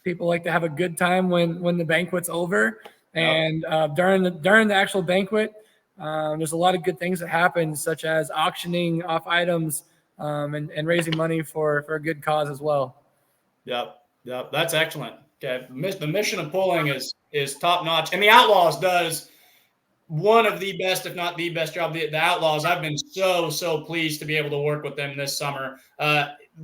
People like to have a good time when the banquet's over, and during the actual banquet, there's a lot of good things that happen, such as auctioning off items and raising money for a good cause as well. Yep, that's excellent. Okay, the mission of pulling is top notch, and the Outlaws does one of the best, if not the best job. The Outlaws, I've been so pleased to be able to work with them this summer.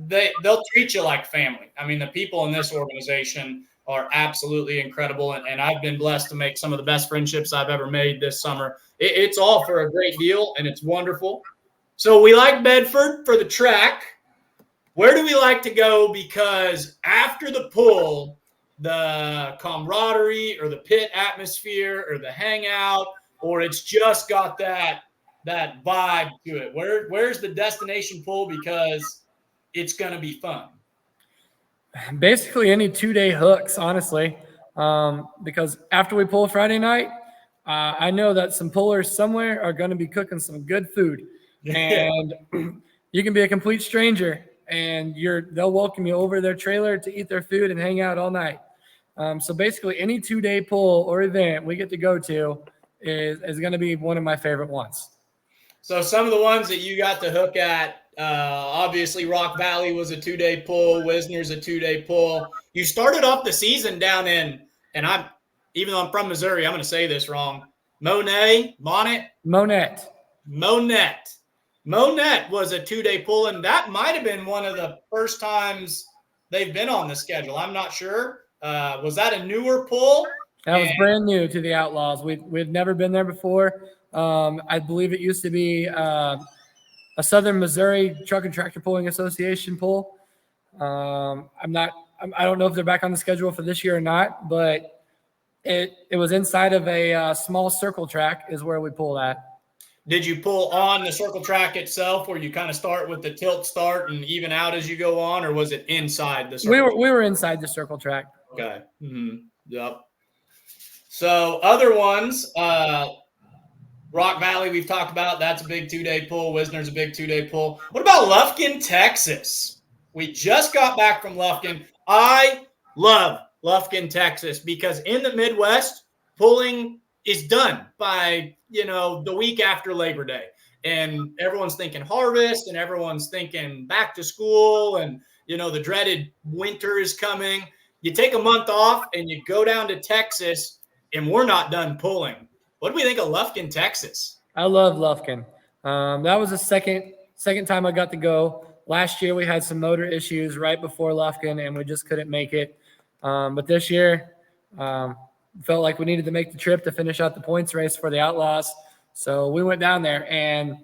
They'll treat you like family. I mean, the people in this organization are absolutely incredible, and I've been blessed to make some of the best friendships I've ever made this summer. It's all for a great deal, and it's wonderful. So we like Bedford for the track. Where do we like to go? Because after the pull, the camaraderie or the pit atmosphere or the hangout, or it's just got that vibe to it. Where's the destination pull? Because it's going to be fun. Basically any 2-day hooks, honestly, because after we pull Friday night, I know that some pullers somewhere are going to be cooking some good food, and you can be a complete stranger, and they'll welcome you over their trailer to eat their food and hang out all night. So basically, any 2-day pull or event we get to go to is going to be one of my favorite ones. So some of the ones that you got to hook at, obviously Rock Valley was a 2-day pull. Wisner's a 2-day pull. You started off the season down in, and even though I'm from Missouri, I'm going to say this wrong. Monette was a 2-day pull, and that might have been one of the first times they've been on the schedule. I'm not sure. Was that a newer pull? That was brand new to the Outlaws. We'd never been there before. I believe it used to be a Southern Missouri Truck and Tractor Pulling Association pull. I don't know if they're back on the schedule for this year or not, but it was inside of a small circle track is where we pull at. Did you pull on the circle track itself, where you kind of start with the tilt start and even out as you go on, or was it inside the circle? We were inside the circle track. Okay. Mm-hmm. Yep. So other ones, Rock Valley we've talked about. That's a big 2-day pull. Wisner's a big 2-day pull. What about Lufkin, Texas? We just got back from Lufkin. I love Lufkin, Texas, because in the Midwest, pulling is done by the week after Labor Day, and everyone's thinking harvest, and everyone's thinking back to school, and the dreaded winter is coming. You take a month off and you go down to Texas, and we're not done pulling. What do we think of Lufkin, Texas? I love Lufkin. That was the second time I got to go. Last year we had some motor issues right before Lufkin, and we just couldn't make it. But this year, felt like we needed to make the trip to finish out the points race for the Outlaws. So we went down there, and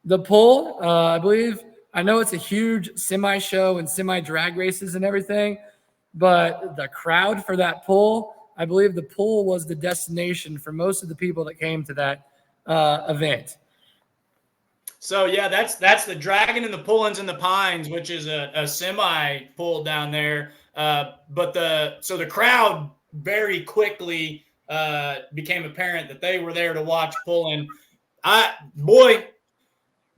the pull, I know it's a huge semi show and semi drag races and everything, but the crowd for that pull, I believe the pull was the destination for most of the people that came to that event. So yeah, that's the Dragon and the Pullins and the Pines, which is a semi pull down there. But the crowd very quickly became apparent that they were there to watch pulling.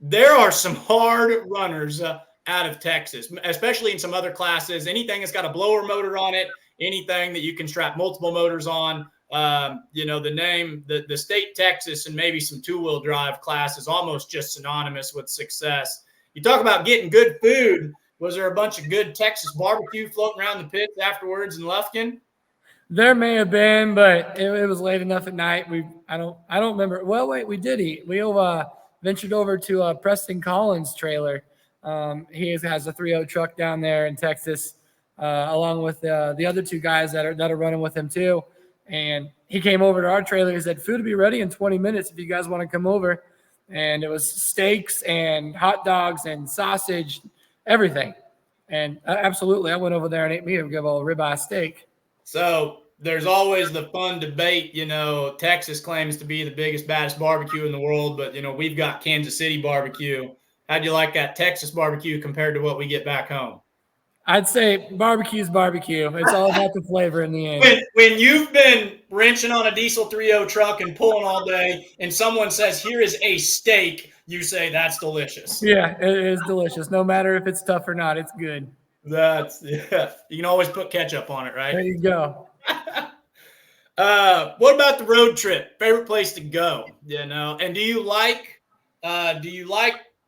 There are some hard runners out of Texas, especially in some other classes. Anything that's got a blower motor on it, anything that you can strap multiple motors on. The name, the state Texas and maybe some 2-wheel drive class is almost just synonymous with success. You talk about getting good food. Was there a bunch of good Texas barbecue floating around the pits afterwards in Lufkin? There may have been, but it was late enough at night. I don't remember. Well, wait, we did eat. We ventured over to Preston Collins' trailer. He has a 3.0 truck down there in Texas, along with the other 2 guys that are running with him too. And he came over to our trailer. He said, "Food will be ready in 20 minutes if you guys want to come over." And it was steaks and hot dogs and sausage, everything. And absolutely, I went over there and ate me a good old ribeye steak. So there's always the fun debate. Texas claims to be the biggest, baddest barbecue in the world, but we've got Kansas City barbecue. How'd you like that Texas barbecue compared to what we get back home? I'd say barbecue's barbecue. It's all about the flavor in the end. When you've been wrenching on a diesel 3.0 truck and pulling all day, and someone says, "Here is a steak," you say, "That's delicious." Yeah, it is delicious. No matter if it's tough or not, it's good. Yeah. You can always put ketchup on it, There right? you go. What about the road trip? Favorite place to go? And do you like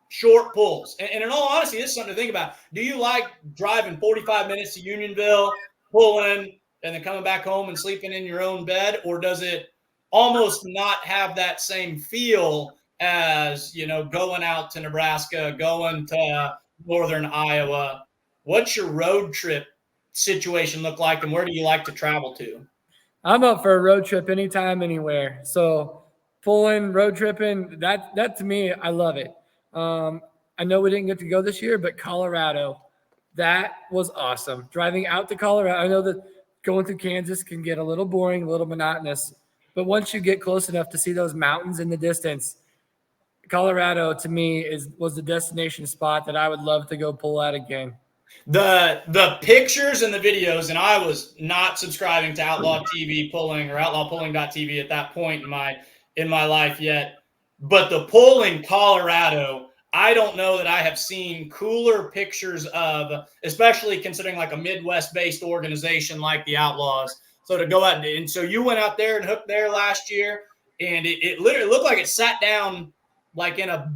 short pulls? And in all honesty, this is something to think about. Do you like driving 45 minutes to Unionville, pulling, and then coming back home and sleeping in your own bed, or does it almost not have that same feel as going out to Nebraska, going to northern Iowa? What's your road trip situation look like, and where do you like to travel to? I'm up for a road trip anytime, anywhere. So pulling, road tripping, that to me, I love it. I know we didn't get to go this year, but Colorado, that was awesome. Driving out to Colorado, I know that going through Kansas can get a little boring, a little monotonous, but once you get close enough to see those mountains in the distance, Colorado to me was the destination spot that I would love to go pull at again. The pictures and the videos, and I was not subscribing to Outlaw TV Pulling or outlawpulling.tv at that point in my life yet. But the pull in Colorado, I don't know that I have seen cooler pictures of, especially considering like a Midwest-based organization like the Outlaws. So to go out and so you went out there and hooked there last year, and it literally looked like it sat down like in a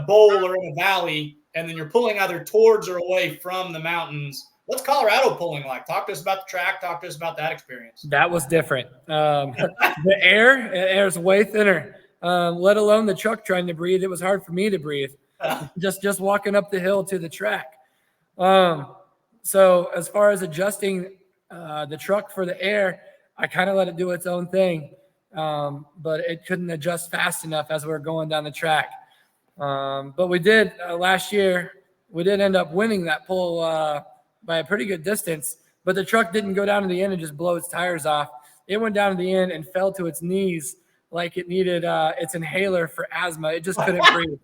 bowl or in a valley, and then you're pulling either towards or away from the mountains. What's Colorado pulling like? Talk to us about the track. Talk to us about that experience. That was different. The air is way thinner. Let alone the truck trying to breathe. It was hard for me to breathe. Just walking up the hill to the track. So as far as adjusting the truck for the air, I kind of let it do its own thing, but it couldn't adjust fast enough as we were going down the track. But we did last year. We did end up winning that pull by a pretty good distance. But the truck didn't go down to the end and just blow its tires off. It went down to the end and fell to its knees like it needed its inhaler for asthma. It just couldn't breathe.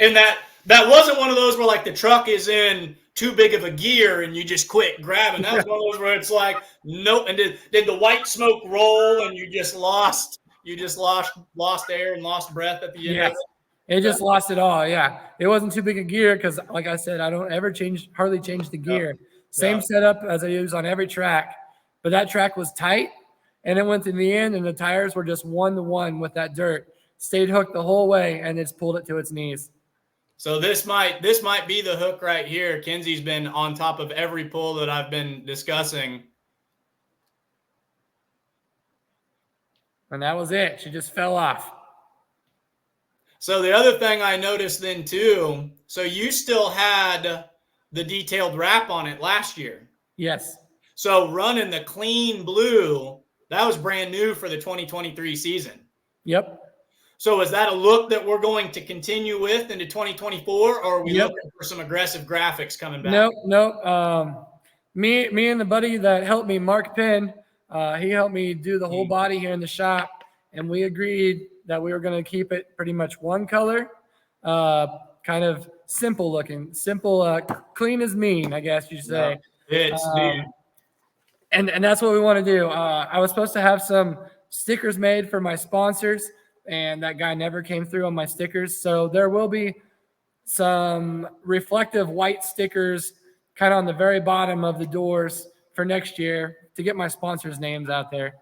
And that wasn't one of those where like the truck is in too big of a gear and you just quit grabbing. That was one of those where it's like, nope. And did the white smoke roll and you just lost air and lost breath at the end of it? It just lost it all. Yeah. It wasn't too big a gear because, like I said, I don't ever hardly change the gear. Same setup as I use on every track. But that track was tight, and it went to the end, and the tires were just 1-to-1 with that dirt. Stayed hooked the whole way, and it's pulled it to its knees. So this might be the hook right here. Kenzie's been on top of every pull that I've been discussing. And that was it. She just fell off. So the other thing I noticed then too, so you still had the detailed wrap on it last year. Yes. So running the clean blue, that was brand new for the 2023 season. Yep. So is that a look that we're going to continue with into 2024, or are we looking for some aggressive graphics coming back? Nope. Me and the buddy that helped me, Mark Penn, he helped me do the whole body here in the shop, and we agreed that we were going to keep it pretty much one color, kind of simple looking, clean as mean, I guess you say. And that's what we want to do. I was supposed to have some stickers made for my sponsors, and that guy never came through on my stickers. So there will be some reflective white stickers kind of on the very bottom of the doors for next year to get my sponsors' names out there.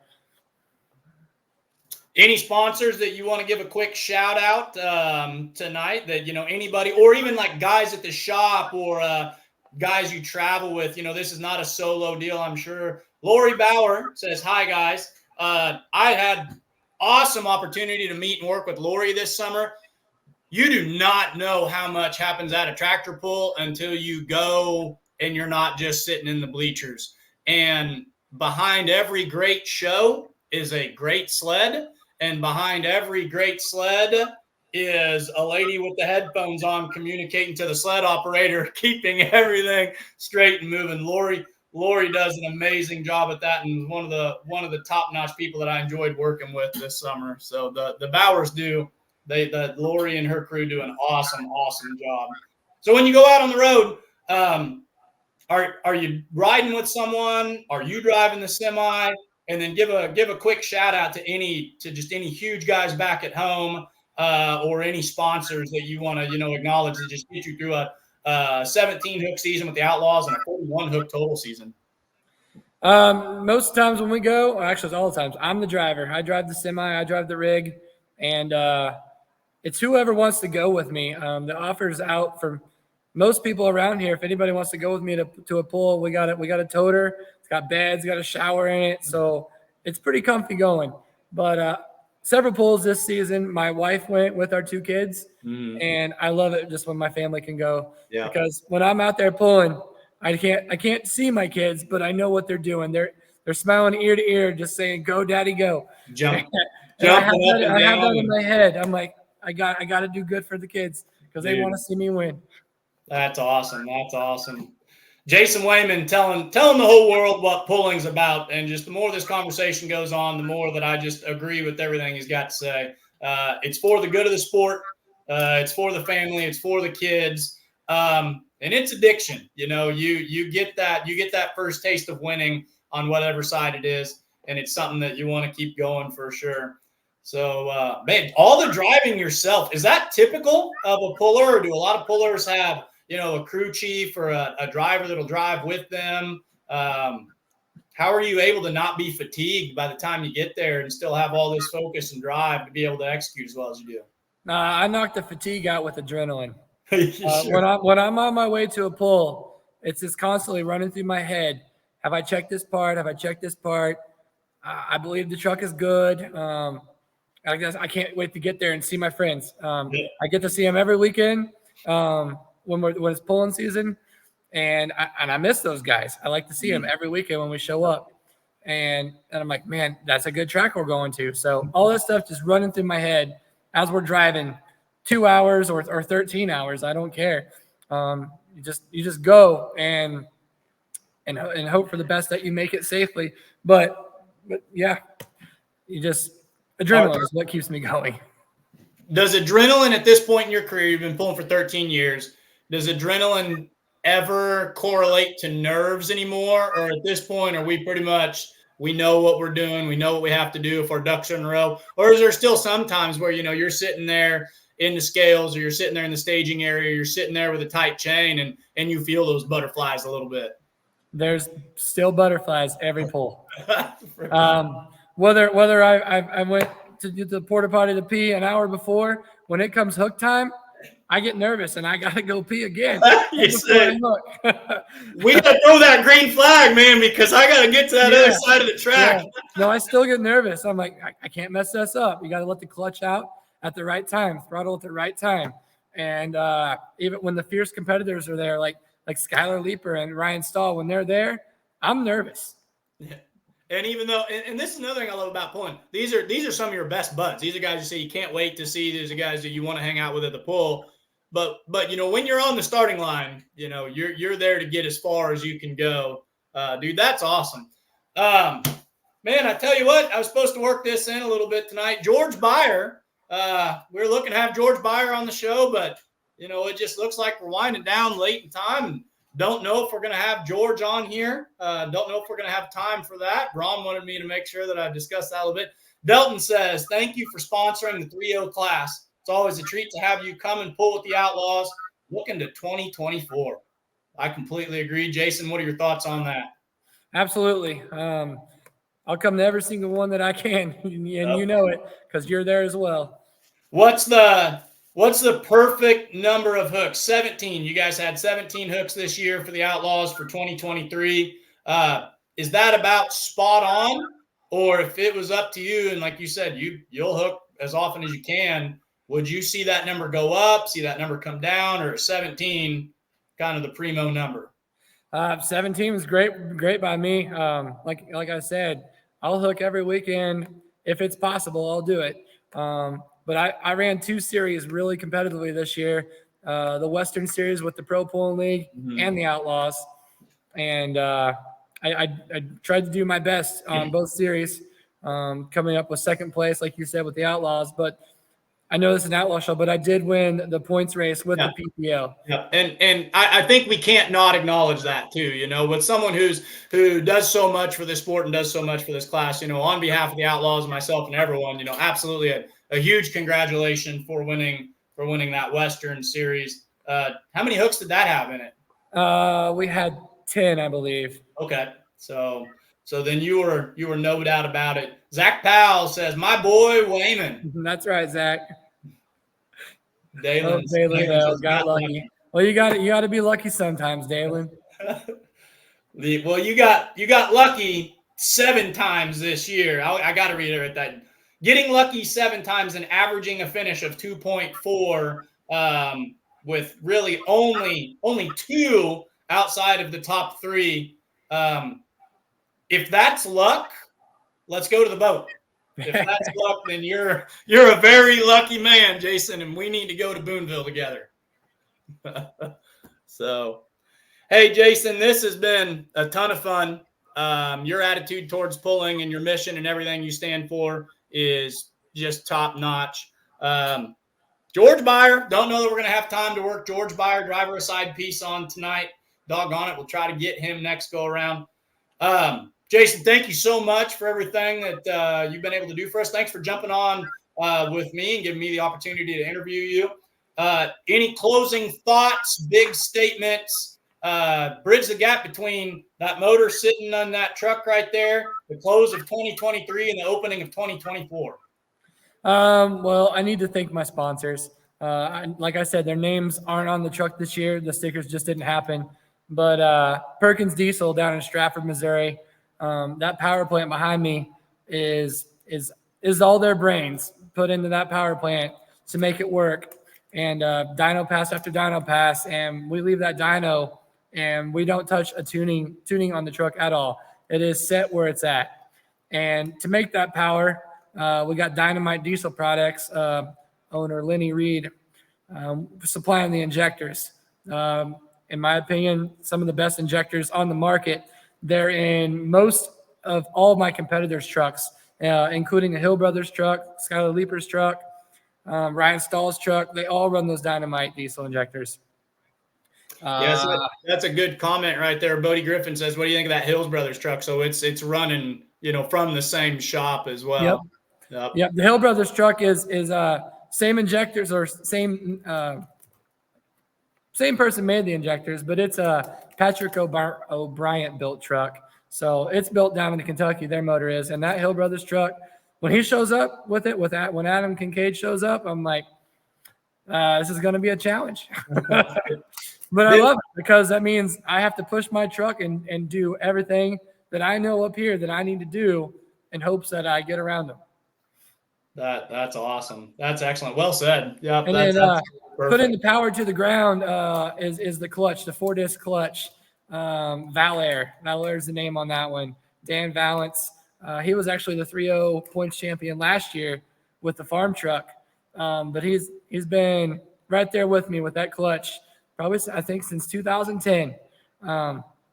Any sponsors that you want to give a quick shout out tonight that, anybody, or even like guys at the shop or guys you travel with, this is not a solo deal, I'm sure. Lori Bauer says, hi guys. I had awesome opportunity to meet and work with Lori this summer. You do not know how much happens at a tractor pull until you go and you're not just sitting in the bleachers. And behind every great show is a great sled. And behind every great sled is a lady with the headphones on communicating to the sled operator, keeping everything straight and moving. Lori does an amazing job at that, and one of the top-notch people that I enjoyed working with this summer. So the Bowers Lori and her crew do an awesome job. So when you go out on the road, are you riding with someone? Are you driving the semi? And then give a quick shout out to any huge guys back at home or any sponsors that you want to acknowledge that just get you through a 17 hook season with the Outlaws and a 41 hook total season? Most times when we go, actually it's all the times, I'm the driver. I drive the semi, I drive the rig, and it's whoever wants to go with me. The offer's out for most people around here. If anybody wants to go with me to a pool, we got a toter. It's got beds, got a shower in it, so it's pretty comfy going. But several pools this season. My wife went with our 2 kids, and I love it just when my family can go. Yeah. Because when I'm out there pulling, I can't see my kids, but I know what they're doing. They're smiling ear to ear, just saying, "Go, Daddy, go!" Jumping I up and down. I have that in my head. I'm like, I got to do good for the kids because they want to see me win. That's awesome. That's awesome. Jason Wayman telling the whole world what pulling's about, and just the more this conversation goes on, the more that I just agree with everything he's got to say. It's for the good of the sport. It's for the family. It's for the kids. And it's addiction. You get that first taste of winning on whatever side it is, and it's something that you want to keep going for sure. So, man, all the driving yourself, is that typical of a puller, or do a lot of pullers have, a crew chief or a driver that'll drive with them? How are you able to not be fatigued by the time you get there and still have all this focus and drive to be able to execute as well as you do? I knock the fatigue out with adrenaline. Sure. When I'm on my way to a pull, it's just constantly running through my head. Have I checked this part? Have I checked this part? I believe the truck is good. I guess I can't wait to get there and see my friends. I get to see them every weekend when it's pulling season, and I miss those guys. I like to see them every weekend when we show up, and I'm like, man, that's a good track we're going to. So all this stuff just running through my head as we're driving 2 hours or 13 hours. I don't care. You just go and hope for the best that you make it safely. But yeah, adrenaline is what keeps me going. Does adrenaline at this point in your career, you've been pulling for 13 years, does adrenaline ever correlate to nerves anymore? Or at this point, are we pretty much, we know what we're doing, we know what we have to do if our ducks are in a row? Or is there still some times where, you're sitting there in the scales, or you're sitting there in the staging area, or you're sitting there with a tight chain and you feel those butterflies a little bit? There's still butterflies every pull. Whether I went to the porta potty to pee an hour before, when it comes hook time, I get nervous and I got to go pee again. We got to throw that green flag, man, because I got to get to that other side of the track. Yeah. No, I still get nervous. I'm like, I can't mess this up. You got to let the clutch out at the right time, throttle at the right time. And even when the fierce competitors are there, like Skylar Leeper and Ryan Stahl, when they're there, I'm nervous. Yeah. And even though, and this is another thing I love about pulling. These are some of your best buds. These are guys you say you can't wait to see. These are guys that you want to hang out with at the pull. But when you're on the starting line, you're there to get as far as you can go. Dude, that's awesome. Man, I tell you what, I was supposed to work this in a little bit tonight. George Byer, we were looking to have George Byer on the show, but it just looks like we're winding down late in time. And don't know if we're going to have George on here. Don't know if we're going to have time for that. Braun wanted me to make sure that I discussed that a little bit. Delton says, thank you for sponsoring the 3-0 class. It's always a treat to have you come and pull with the Outlaws. Looking to 2024. I completely agree. Jason, what are your thoughts on that? Absolutely. I'll come to every single one that I can, and you know it because you're there as well. What's the perfect number of hooks? 17. You guys had 17 hooks this year for the Outlaws for 2023. Is that about spot on? Or if it was up to you, and like you said, you'll hook as often as you can, would you see that number go up, see that number come down, or 17 kind of the primo number? 17 was great by me. Like I said, I'll hook every weekend. If it's possible, I'll do it. But I ran 2 series really competitively this year, the Western Series with the Pro Pulling League and the Outlaws. And I tried to do my best on both series, coming up with second place, like you said, with the Outlaws. But I know this is an Outlaw show, but I did win the points race with the PPL. Yeah, and I think we can't not acknowledge that too. With someone who does so much for this sport and does so much for this class. On behalf of the Outlaws, myself, and everyone, absolutely a huge congratulations for winning that Western Series. How many hooks did that have in it? We had 10, I believe. Okay. So then you were no doubt about it. Zach Powell says, my boy Wayman. That's right, Zach. Dalen Dalen got lucky. Well, you got to be lucky sometimes, Dalen. Well, you got lucky 7 times this year. I got to reiterate that. Getting lucky 7 times and averaging a finish of 2.4 with really only 2 outside of the top 3. If that's luck, let's go to the boat. If that's luck, then you're a very lucky man, Jason, and we need to go to Boonville together. So, hey, Jason, this has been a ton of fun. Your attitude towards pulling and your mission and everything you stand for is just top notch. George Beyer, don't know that we're going to have time to work George Beyer, driver a side piece on tonight. Doggone it, we'll try to get him next go around. Jason, thank you so much for everything that you've been able to do for us. Thanks for jumping on with me and giving me the opportunity to interview you. Any closing thoughts, big statements, bridge the gap between that motor sitting on that truck right there, the close of 2023 and the opening of 2024? Well, I need to thank my sponsors. Like I said, their names aren't on the truck this year. The stickers just didn't happen. But Perkins Diesel down in Stratford, Missouri, that power plant behind me is all their brains put into that power plant to make it work. And dyno pass after dyno pass, and we leave that dyno and we don't touch a tuning on the truck at all. It is set where it's at. And to make that power, we got Dynamite Diesel Products, owner Lenny Reed, supplying the injectors. In my opinion, some of the best injectors on the market. They're in most of all my competitors' trucks, including the Hill Brothers truck, Skylar Leaper's truck, Ryan Stahl's truck. They all run those Dynamite diesel injectors. Yes, that's a good comment right there. Bodie Griffin says, what do you think of that Hills Brothers truck? So it's running, from the same shop as well. Yep. The Hill Brothers truck is same injectors or same person made the injectors, but it's a Patrick O'Brien built truck. So it's built down in Kentucky, their motor is. And that Hill Brothers truck, when he shows up with it, when Adam Kincaid shows up, I'm like, this is going to be a challenge. But I love it because that means I have to push my truck and do everything that I know up here that I need to do in hopes that I get around them. That's awesome. That's excellent. Well said. Yeah. And then putting the power to the ground is the clutch, the 4-disc clutch. Valair is the name on that one. Dan Valance. He was actually the 3-0 points champion last year with the farm truck. But he's been right there with me with that clutch, probably I think since 2010.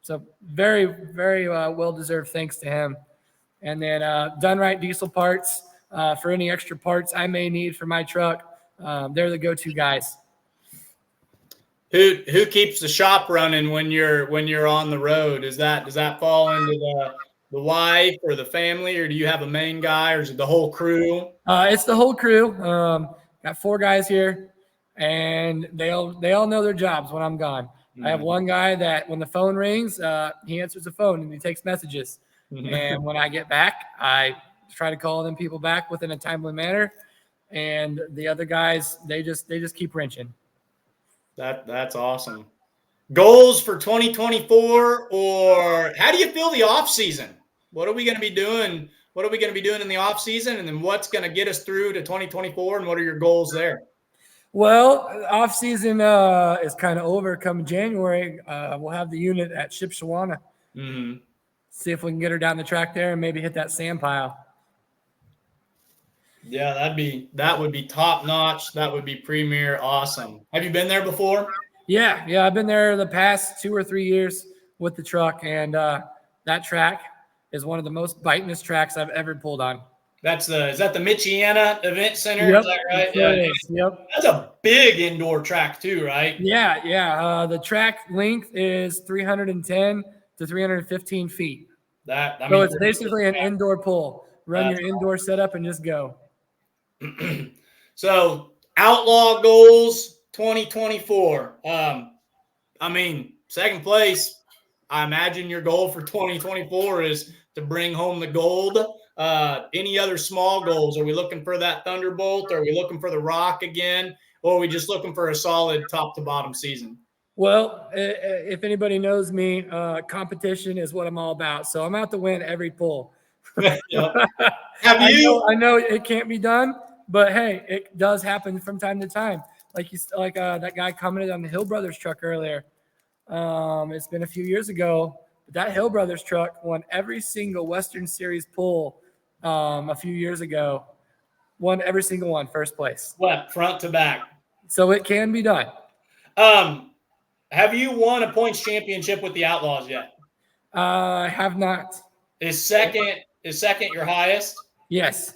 So very, very well-deserved thanks to him. And then Done Right Diesel Parts for any extra parts I may need for my truck. They're the go-to guys. Who keeps the shop running when you're on the road? Does that fall into the wife or the family, or do you have a main guy, or is it the whole crew? It's the whole crew. Got 4 guys here, and they all know their jobs when I'm gone. I have one guy that when the phone rings, he answers the phone and he takes messages. And when I get back, I try to call them people back within a timely manner. And the other guys, they just keep wrenching. That's awesome. Goals for 2024, or how do you feel the off season? What are we going to be doing? What are we going to be doing in the off season? And then what's going to get us through to 2024? And what are your goals there? Well, off season is kind of over. Come January, we'll have the unit at Shipshewana. Mm-hmm. See if we can get her down the track there and maybe hit that sand pile. Yeah, that would be top notch. That would be premier awesome. Have you been there before? Yeah, I've been there the past 2 or 3 years with the truck, and that track is one of the most bitingest tracks I've ever pulled on. Is that the Michiana Event Center? Yep, is that right? Yeah. Yep. That's a big indoor track too, right? Yeah. The track length is 310 to 315 feet. So it's basically an indoor pull. Run your indoor setup and just go. So, Outlaw goals 2024. I mean, second place, I imagine your goal for 2024 is to bring home the gold. Any other small goals? Are we looking for that Thunderbolt? Are we looking for the Rock again? Or are we just looking for a solid top to bottom season? Well, if anybody knows me, competition is what I'm all about. So I'm out to win every pull. Yep. Have I know it can't be done, but hey, it does happen from time to time. Like that guy commented on the Hill Brothers truck earlier. It's been a few years ago, but that Hill Brothers truck won every single Western Series pull a few years ago. Won every single one, first place. What, front to back? So it can be done. Have you won a points championship with the Outlaws yet? I have not. Is second your highest? Yes.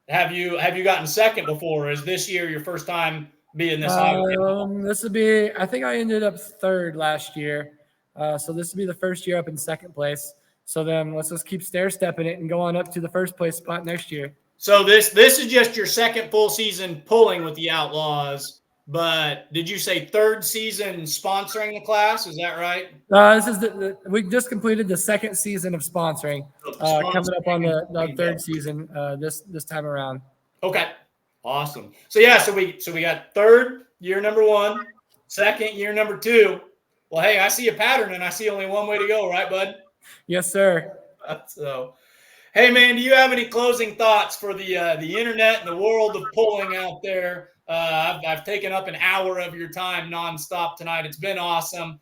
Have you gotten second before? Or is this year your first time being this high? This will be. I think I ended up third last year, so this will be the first year up in second place. So then let's just keep stair stepping it and go on up to the first place spot next year. So this is just your second full season pulling with the Outlaws. But did you say third season sponsoring the class? Is that right? This is we just completed the second season of sponsoring. Coming up on the third season this time around. Okay, awesome. So yeah, so we got third year number 1, second year number 2. Well, hey, I see a pattern and I see only one way to go, right, bud? Yes, sir. So, hey man, do you have any closing thoughts for the internet and the world of pulling out there? I've taken up an hour of your time nonstop tonight. It's been awesome.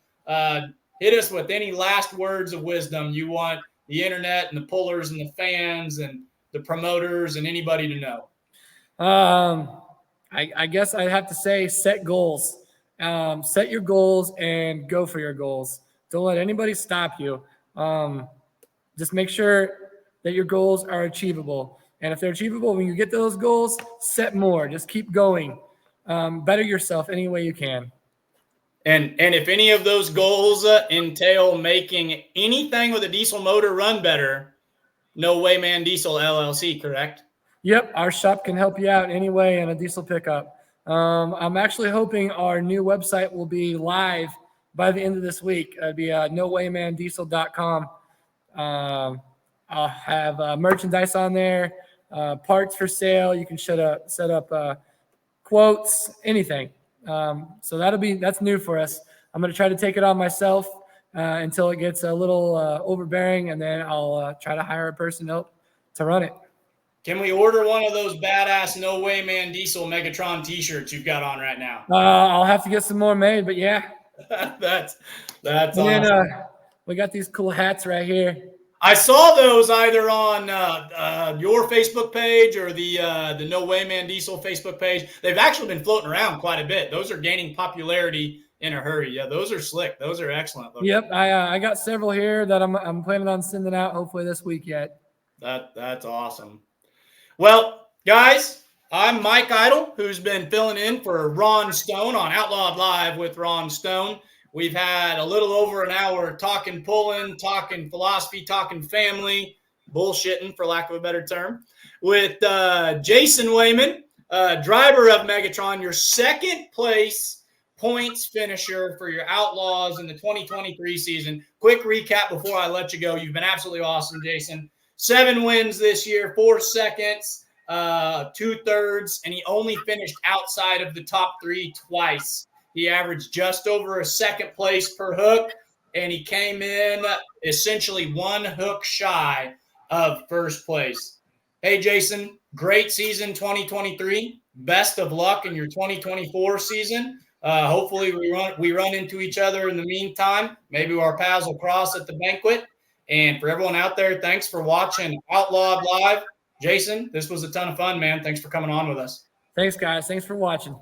Hit us with any last words of wisdom you want the internet and the pullers and the fans and the promoters and anybody to know. I guess I have to say set goals. Set your goals and go for your goals. Don't let anybody stop you. Just make sure that your goals are achievable. And if they're achievable, when you get those goals, set more. Just keep going. Better yourself any way you can. And if any of those goals entail making anything with a diesel motor run better, no Wayman Diesel LLC, correct? Yep, our shop can help you out anyway in a diesel pickup. I'm actually hoping our new website will be live by the end of this week. It'll be nowaymandiesel.com. I'll have merchandise on there, parts for sale. You can set up quotes, anything. So that's new for us. I'm going to try to take it on myself until it gets a little overbearing, and then I'll try to hire a person to run it. Can we order one of those badass No Wayman Diesel Megatron t-shirts you've got on right now? I'll have to get some more made, but yeah. That's and awesome. Then we got these cool hats right here. I saw those either on your Facebook page or the No Wayman Diesel Facebook page. They've actually been floating around quite a bit. Those are gaining popularity in a hurry. Yeah, those are slick. Those are excellent looking. Yep, I got several here that I'm planning on sending out hopefully this week yet. That's awesome. Well, guys, I'm Mike Idle, who's been filling in for Ron Stone on Outlawed Live with Ron Stone. We've had a little over an hour talking pulling, talking philosophy, talking family, bullshitting, for lack of a better term, with Jason Wayman, driver of Megatron, your second place points finisher for your Outlaws in the 2023 season. Quick recap before I let you go. You've been absolutely awesome, Jason. 7 wins this year, 4 seconds, 2 thirds, and he only finished outside of the top 3 twice. He averaged just over a second place per hook, and he came in essentially 1 hook shy of first place. Hey, Jason, great season 2023. Best of luck in your 2024 season. Hopefully we run into each other in the meantime. Maybe our paths will cross at the banquet. And for everyone out there, thanks for watching Outlawed Live. Jason, this was a ton of fun, man. Thanks for coming on with us. Thanks, guys. Thanks for watching.